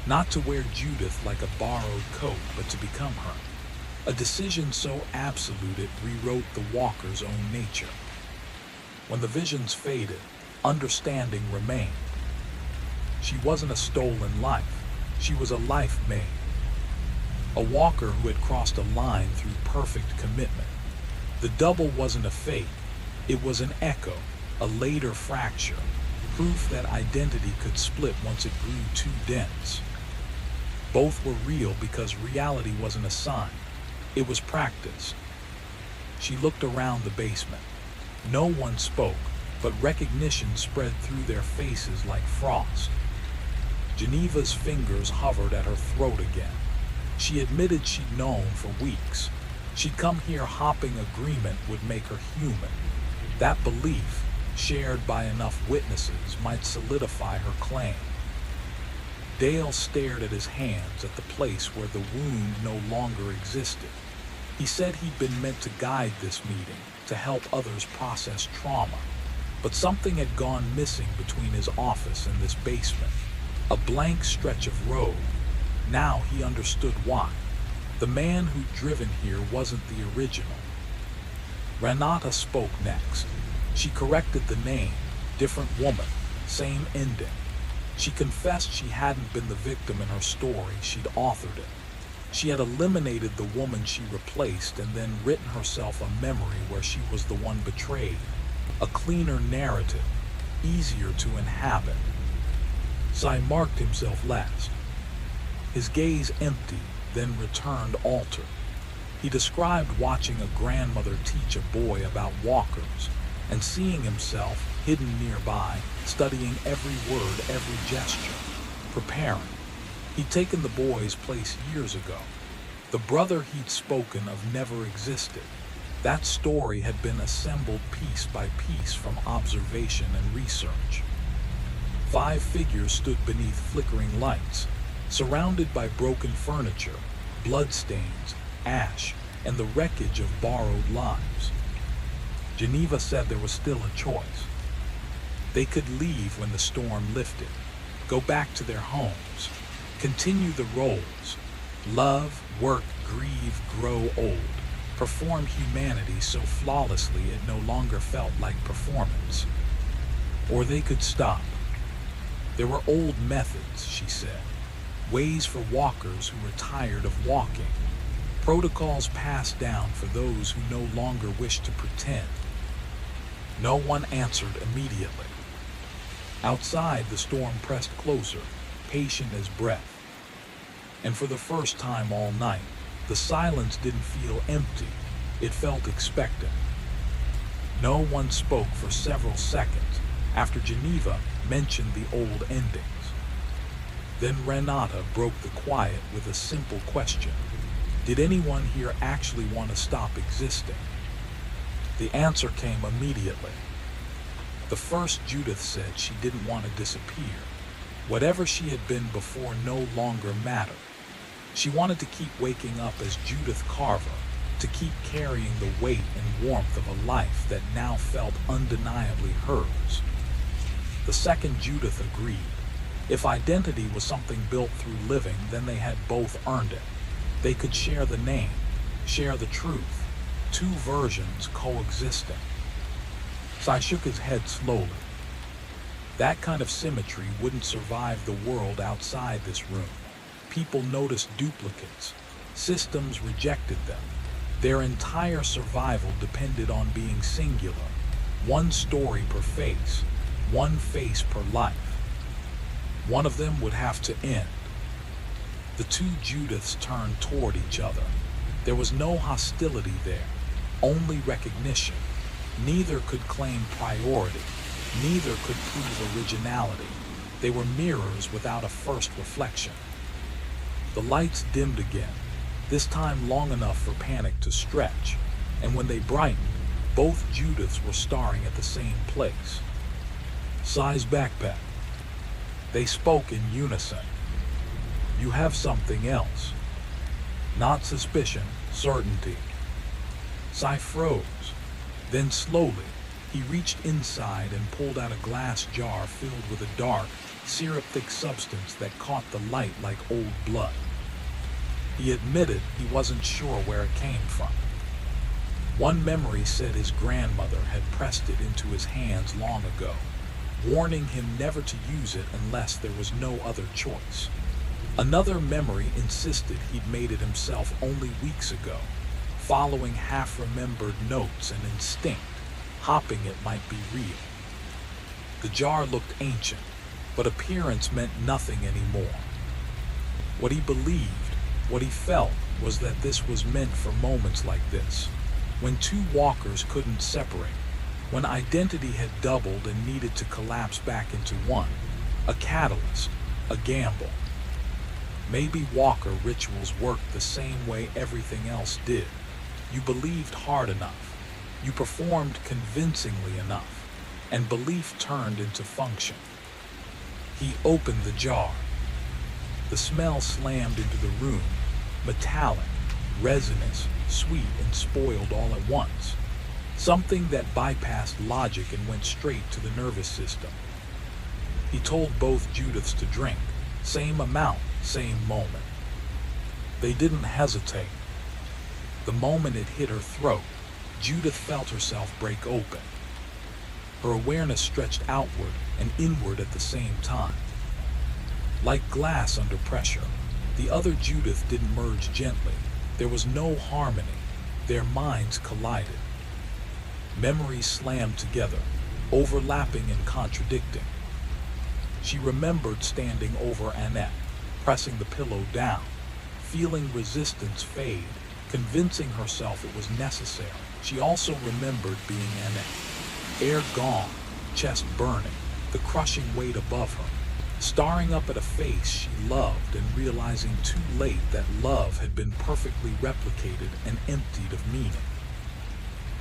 Speaker 1: not to wear Judith like a borrowed coat, but to become her. A decision so absolute it rewrote the walker's own nature. When the visions faded, understanding remained. She wasn't a stolen life, she was a life made. A walker who had crossed a line through perfect commitment. The double wasn't a fake, it was an echo, a later fracture, proof that identity could split once it grew too dense. Both were real because reality wasn't a sign, it was practiced. She looked around the basement. No one spoke, but recognition spread through their faces like frost. Geneva's fingers hovered at her throat again. She admitted she'd known for weeks. She'd come here hoping agreement would make her human. That belief, shared by enough witnesses, might solidify her claim. Dale stared at his hands at the place where the wound no longer existed. He said he'd been meant to guide this meeting, to help others process trauma. But something had gone missing between his office and this basement. A blank stretch of road. Now he understood why. The man who'd driven here wasn't the original. Renata spoke next. She corrected the name, different woman, same ending. She confessed she hadn't been the victim in her story, she'd authored it. She had eliminated the woman she replaced and then written herself a memory where she was the one betrayed. A cleaner narrative, easier to inhabit. Sai marked himself last. His gaze emptied, then returned altered. He described watching a grandmother teach a boy about walkers and seeing himself hidden nearby, studying every word, every gesture, preparing. He'd taken the boy's place years ago. The brother he'd spoken of never existed. That story had been assembled piece by piece from observation and research. 5 figures stood beneath flickering lights, surrounded by broken furniture, bloodstains, ash, and the wreckage of borrowed lives. Geneva said there was still a choice. They could leave when the storm lifted, go back to their homes, continue the roles, love, work, grieve, grow old, perform humanity so flawlessly it no longer felt like performance. Or they could stop. There were old methods, she said, ways for walkers who were tired of walking, protocols passed down for those who no longer wished to pretend. No one answered immediately. Outside, the storm pressed closer, patient as breath. And for the first time all night, the silence didn't feel empty, it felt expectant. No one spoke for several seconds after Geneva mentioned the old endings. Then Renata broke the quiet with a simple question. Did anyone here actually want to stop existing? The answer came immediately. The first Judith said she didn't want to disappear. Whatever she had been before no longer mattered. She wanted to keep waking up as Judith Carver, to keep carrying the weight and warmth of a life that now felt undeniably hers. The second Judith agreed. If identity was something built through living, then they had both earned it. They could share the name, share the truth, 2 versions coexisting. Sai shook his head slowly. That kind of symmetry wouldn't survive the world outside this room. People noticed duplicates. Systems rejected them. Their entire survival depended on being singular. One story per face, one face per life. One of them would have to end. The 2 Judiths turned toward each other. There was no hostility there, only recognition. Neither could claim priority. Neither could prove originality. They were mirrors without a first reflection. The lights dimmed again, this time long enough for panic to stretch, and when they brightened, both Judiths were staring at the same place. Sai's backpack. They spoke in unison. You have something else. Not suspicion, certainty. Sai froze. Then slowly, he reached inside and pulled out a glass jar filled with a dark, syrup-thick substance that caught the light like old blood. He admitted he wasn't sure where it came from. One memory said his grandmother had pressed it into his hands long ago, warning him never to use it unless there was no other choice. Another memory insisted he'd made it himself only weeks ago, following half-remembered notes and instinct, hoping it might be real. The jar looked ancient, but appearance meant nothing anymore. What he believed, what he felt, was that this was meant for moments like this, when 2 walkers couldn't separate, when identity had doubled and needed to collapse back into one, a catalyst, a gamble. Maybe walker rituals worked the same way everything else did. You believed hard enough, you performed convincingly enough, and belief turned into function. He opened the jar. The smell slammed into the room, metallic, resinous, sweet, and spoiled all at once. Something that bypassed logic and went straight to the nervous system. He told both Judiths to drink, same amount, same moment. They didn't hesitate. The moment it hit her throat, Judith felt herself break open. Her awareness stretched outward and inward at the same time. Like glass under pressure, the other Judith didn't merge gently. There was no harmony. Their minds collided. Memories slammed together, overlapping and contradicting. She remembered standing over Annette, pressing the pillow down, feeling resistance fade, convincing herself it was necessary. She also remembered being Annette. Air gone, chest burning, the crushing weight above her. Staring up at a face she loved and realizing too late that love had been perfectly replicated and emptied of meaning.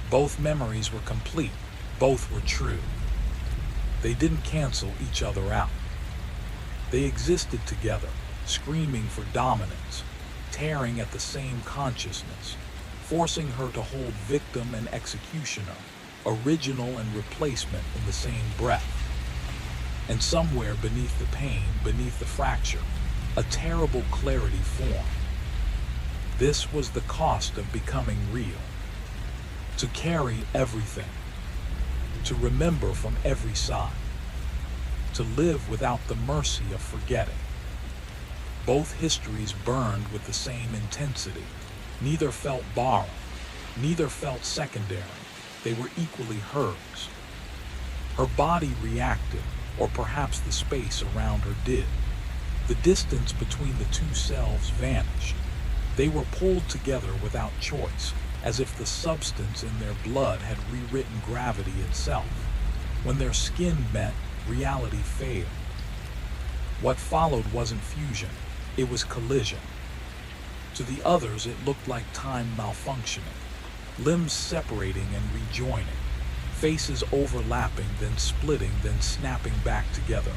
Speaker 1: Both memories were complete. Both were true. They didn't cancel each other out. They existed together, screaming for dominance, tearing at the same consciousness, forcing her to hold victim and executioner, original and replacement in the same breath. And somewhere beneath the pain, beneath the fracture, a terrible clarity formed. This was the cost of becoming real. To carry everything. To remember from every side. To live without the mercy of forgetting. Both histories burned with the same intensity. Neither felt borrowed. Neither felt secondary. They were equally hers. Her body reacted, or perhaps the space around her did. The distance between the two selves vanished. They were pulled together without choice, as if the substance in their blood had rewritten gravity itself. When their skin met, reality failed. What followed wasn't fusion, it was collision. To the others, it looked like time malfunctioning, limbs separating and rejoining. Faces overlapping, then splitting, then snapping back together.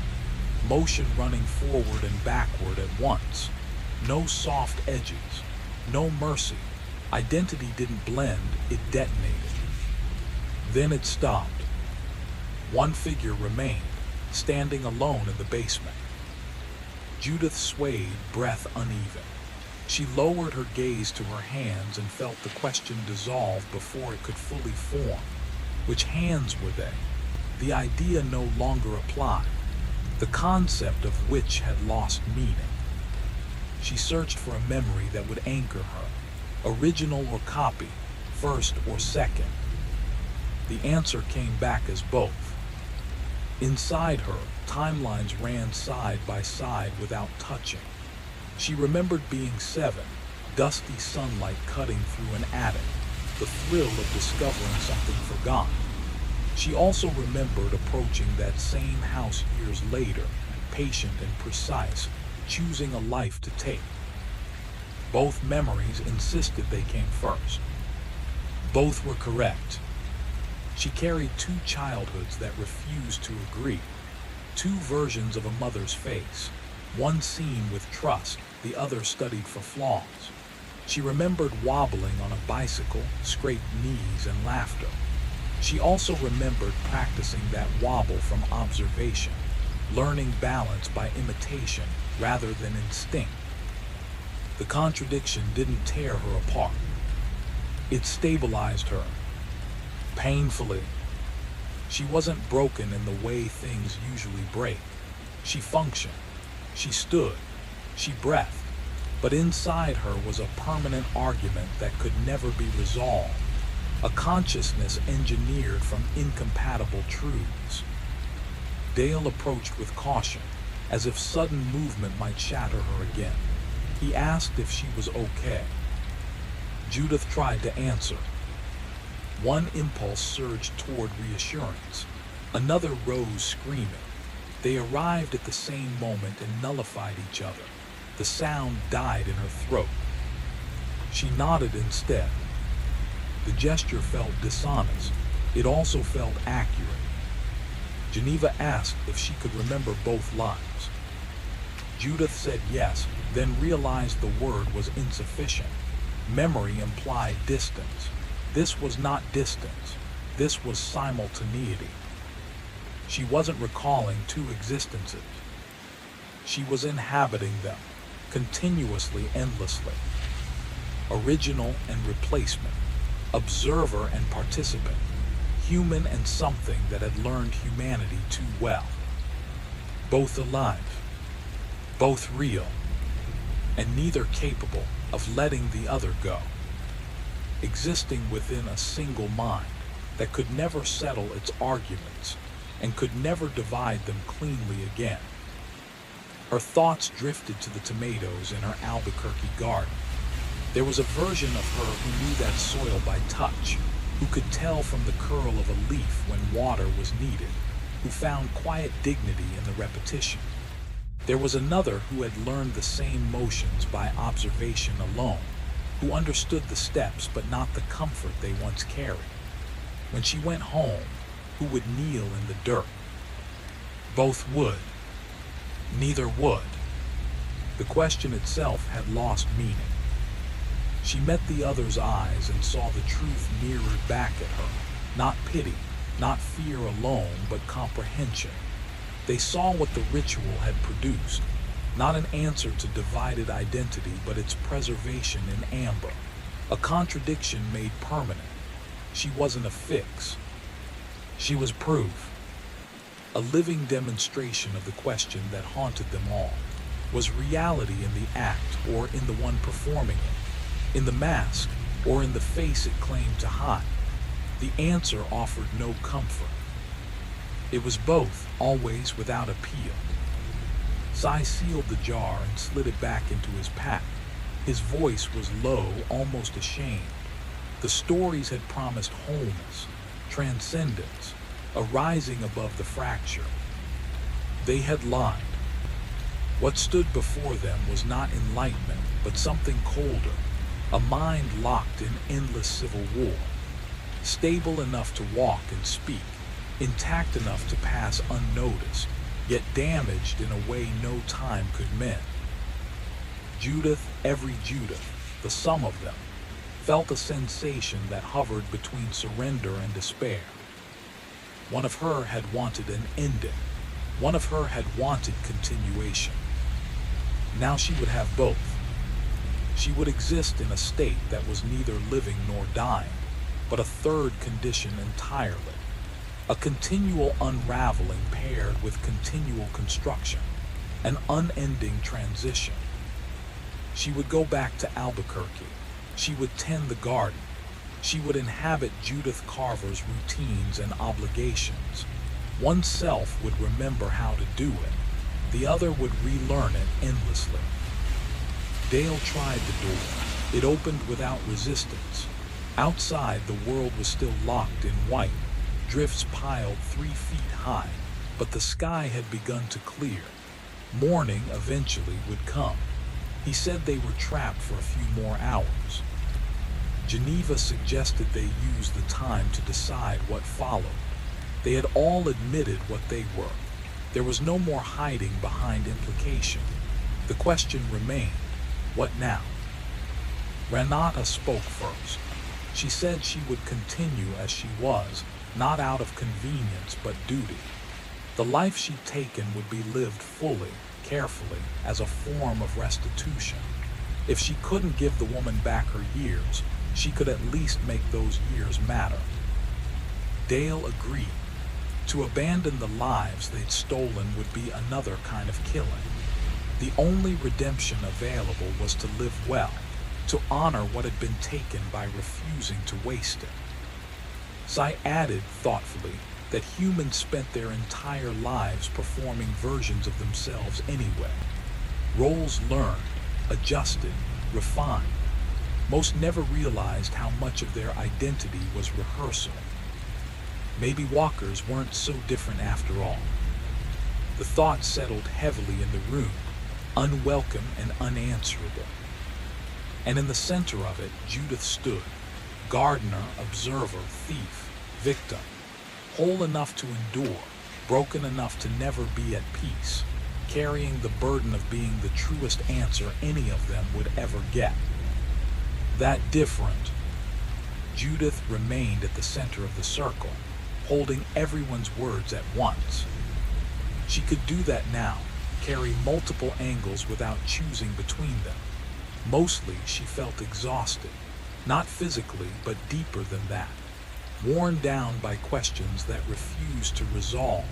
Speaker 1: Motion running forward and backward at once. No soft edges. No mercy. Identity didn't blend, it detonated. Then it stopped. One figure remained, standing alone in the basement. Judith swayed, breath uneven. She lowered her gaze to her hands and felt the question dissolve before it could fully form. Which hands were they? The idea no longer applied, the concept of which had lost meaning. She searched for a memory that would anchor her, original or copy, first or second. The answer came back as both. Inside her, timelines ran side by side without touching. She remembered being 7, dusty sunlight cutting through an attic, the thrill of discovering something forgotten. She also remembered approaching that same house years later, patient and precise, choosing a life to take. Both memories insisted they came first. Both were correct. She carried two childhoods that refused to agree, two versions of a mother's face, one seen with trust, the other studied for flaws. She remembered wobbling on a bicycle, scraped knees, and laughter. She also remembered practicing that wobble from observation, learning balance by imitation rather than instinct. The contradiction didn't tear her apart. It stabilized her, painfully. She wasn't broken in the way things usually break. She functioned. She stood. She breathed. But inside her was a permanent argument that could never be resolved, a consciousness engineered from incompatible truths. Dale approached with caution, as if sudden movement might shatter her again. He asked if she was okay. Judith tried to answer. One impulse surged toward reassurance. Another rose screaming. They arrived at the same moment and nullified each other. The sound died in her throat. She nodded instead. The gesture felt dishonest. It also felt accurate. Geneva asked if she could remember both lives. Judith said yes, then realized the word was insufficient. Memory implied distance. This was not distance. This was simultaneity. She wasn't recalling two existences. She was inhabiting them, continuously, endlessly. Original and replacement, observer and participant, human and something that had learned humanity too well. Both alive, both real, and neither capable of letting the other go. Existing within a single mind that could never settle its arguments and could never divide them cleanly again. Her thoughts drifted to the tomatoes in her Albuquerque garden. There was a version of her who knew that soil by touch, who could tell from the curl of a leaf when water was needed, who found quiet dignity in the repetition. There was another who had learned the same motions by observation alone, who understood the steps but not the comfort they once carried. When she went home, who would kneel in the dirt? Both would. Neither would. The question itself had lost meaning. She met the other's eyes and saw the truth mirrored back at her. Not pity, not fear alone, but comprehension. They saw what the ritual had produced, not an answer to divided identity, but its preservation in amber, a contradiction made permanent. She wasn't a fix. She was proof, a living demonstration of the question that haunted them all. Was reality in the act or in the one performing it? In the mask or in the face it claimed to hide? The answer offered no comfort. It was both, always without appeal. Cy sealed the jar and slid it back into his pack. His voice was low, almost ashamed. The stories had promised wholeness, transcendence, a rising above the fracture. They had lied. What stood before them was not enlightenment, but something colder, a mind locked in endless civil war, stable enough to walk and speak, intact enough to pass unnoticed, yet damaged in a way no time could mend. Judith, every Judith, the sum of them, felt a sensation that hovered between surrender and despair. One of her had wanted an ending. One of her had wanted continuation. Now she would have both. She would exist in a state that was neither living nor dying, but a third condition entirely. A continual unraveling paired with continual construction, an unending transition. She would go back to Albuquerque. She would tend the garden. She would inhabit Judith Carver's routines and obligations. One self would remember how to do it. The other would relearn it endlessly. Dale tried the door. It opened without resistance. Outside, the world was still locked in white, drifts piled 3 feet high, but the sky had begun to clear. Morning eventually would come. He said they were trapped for a few more hours. Geneva suggested they use the time to decide what followed. They had all admitted what they were. There was no more hiding behind implication. The question remained, what now? Renata spoke first. She said she would continue as she was, not out of convenience but duty. The life she'd taken would be lived fully, carefully, as a form of restitution. If she couldn't give the woman back her years, she could at least make those years matter. Dale agreed. To abandon the lives they'd stolen would be another kind of killing. The only redemption available was to live well, to honor what had been taken by refusing to waste it. Cy added thoughtfully that humans spent their entire lives performing versions of themselves anyway. Roles learned, adjusted, refined. Most never realized how much of their identity was rehearsal. Maybe walkers weren't so different after all. The thought settled heavily in the room, unwelcome and unanswerable. And in the center of it, Judith stood, gardener, observer, thief, victim, whole enough to endure, broken enough to never be at peace, carrying the burden of being the truest answer any of them would ever get. That different, Judith remained at the center of the circle, holding everyone's words at once. She could do that now, carry multiple angles without choosing between them. Mostly, she felt exhausted, not physically, but deeper than that. Worn down by questions that refused to resolve,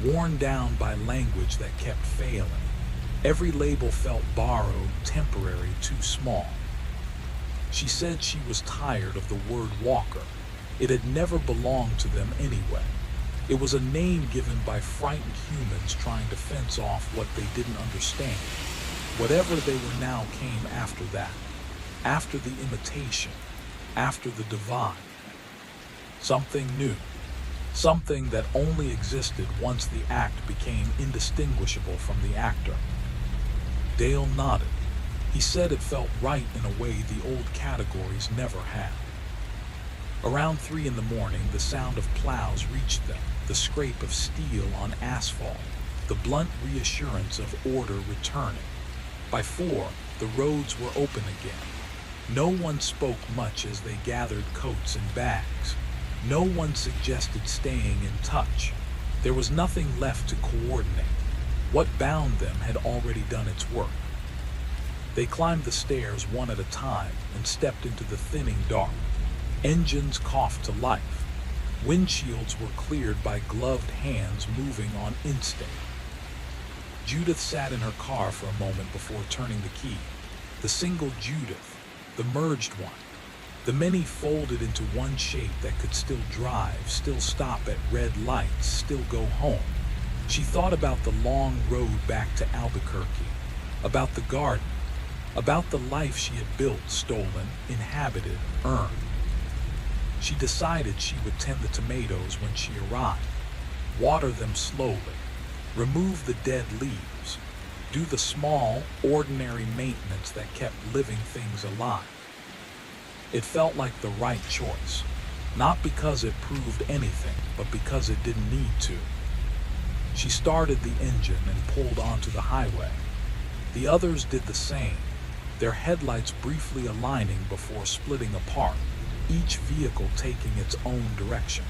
Speaker 1: worn down by language that kept failing. Every label felt borrowed, temporary, too small. She said she was tired of the word walker. It had never belonged to them anyway. It was a name given by frightened humans trying to fence off what they didn't understand. Whatever they were now came after that, after the imitation, after the divide. Something new, something that only existed once the act became indistinguishable from the actor. Dale nodded. He said it felt right in a way the old categories never had. Around 3 in the morning, the sound of plows reached them, the scrape of steel on asphalt, the blunt reassurance of order returning. By 4, the roads were open again. No one spoke much as they gathered coats and bags. No one suggested staying in touch. There was nothing left to coordinate. What bound them had already done its work. They climbed the stairs one at a time and stepped into the thinning dark. Engines coughed to life. Windshields were cleared by gloved hands moving on instinct. Judith sat in her car for a moment before turning the key. The single Judith, the merged one. The many folded into one shape that could still drive, still stop at red lights, still go home. She thought about the long road back to Albuquerque, about the garden, about the life she had built, stolen, inhabited, earned. She decided she would tend the tomatoes when she arrived, water them slowly, remove the dead leaves, do the small, ordinary maintenance that kept living things alive. It felt like the right choice, not because it proved anything, but because it didn't need to. She started the engine and pulled onto the highway. The others did the same, their headlights briefly aligning before splitting apart, each vehicle taking its own direction.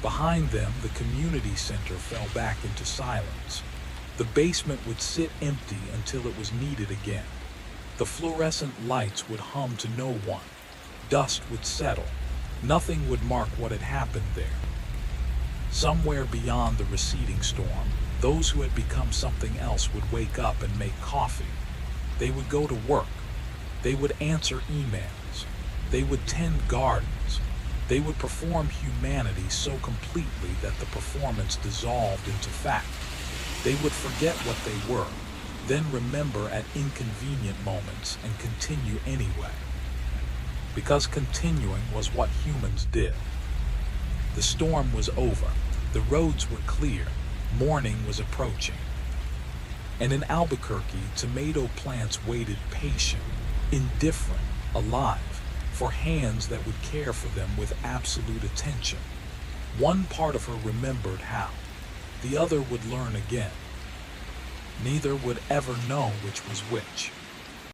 Speaker 1: Behind them, the community center fell back into silence. The basement would sit empty until it was needed again. The fluorescent lights would hum to no one. Dust would settle. Nothing would mark what had happened there. Somewhere beyond the receding storm, those who had become something else would wake up and make coffee. They would go to work. They would answer emails. They would tend gardens. They would perform humanity so completely that the performance dissolved into fact. They would forget what they were, then remember at inconvenient moments and continue anyway. Because continuing was what humans did. The storm was over. The roads were clear. Morning was approaching. And in Albuquerque, tomato plants waited patient, indifferent, alive, for hands that would care for them with absolute attention. One part of her remembered how. The other would learn again. Neither would ever know which was which.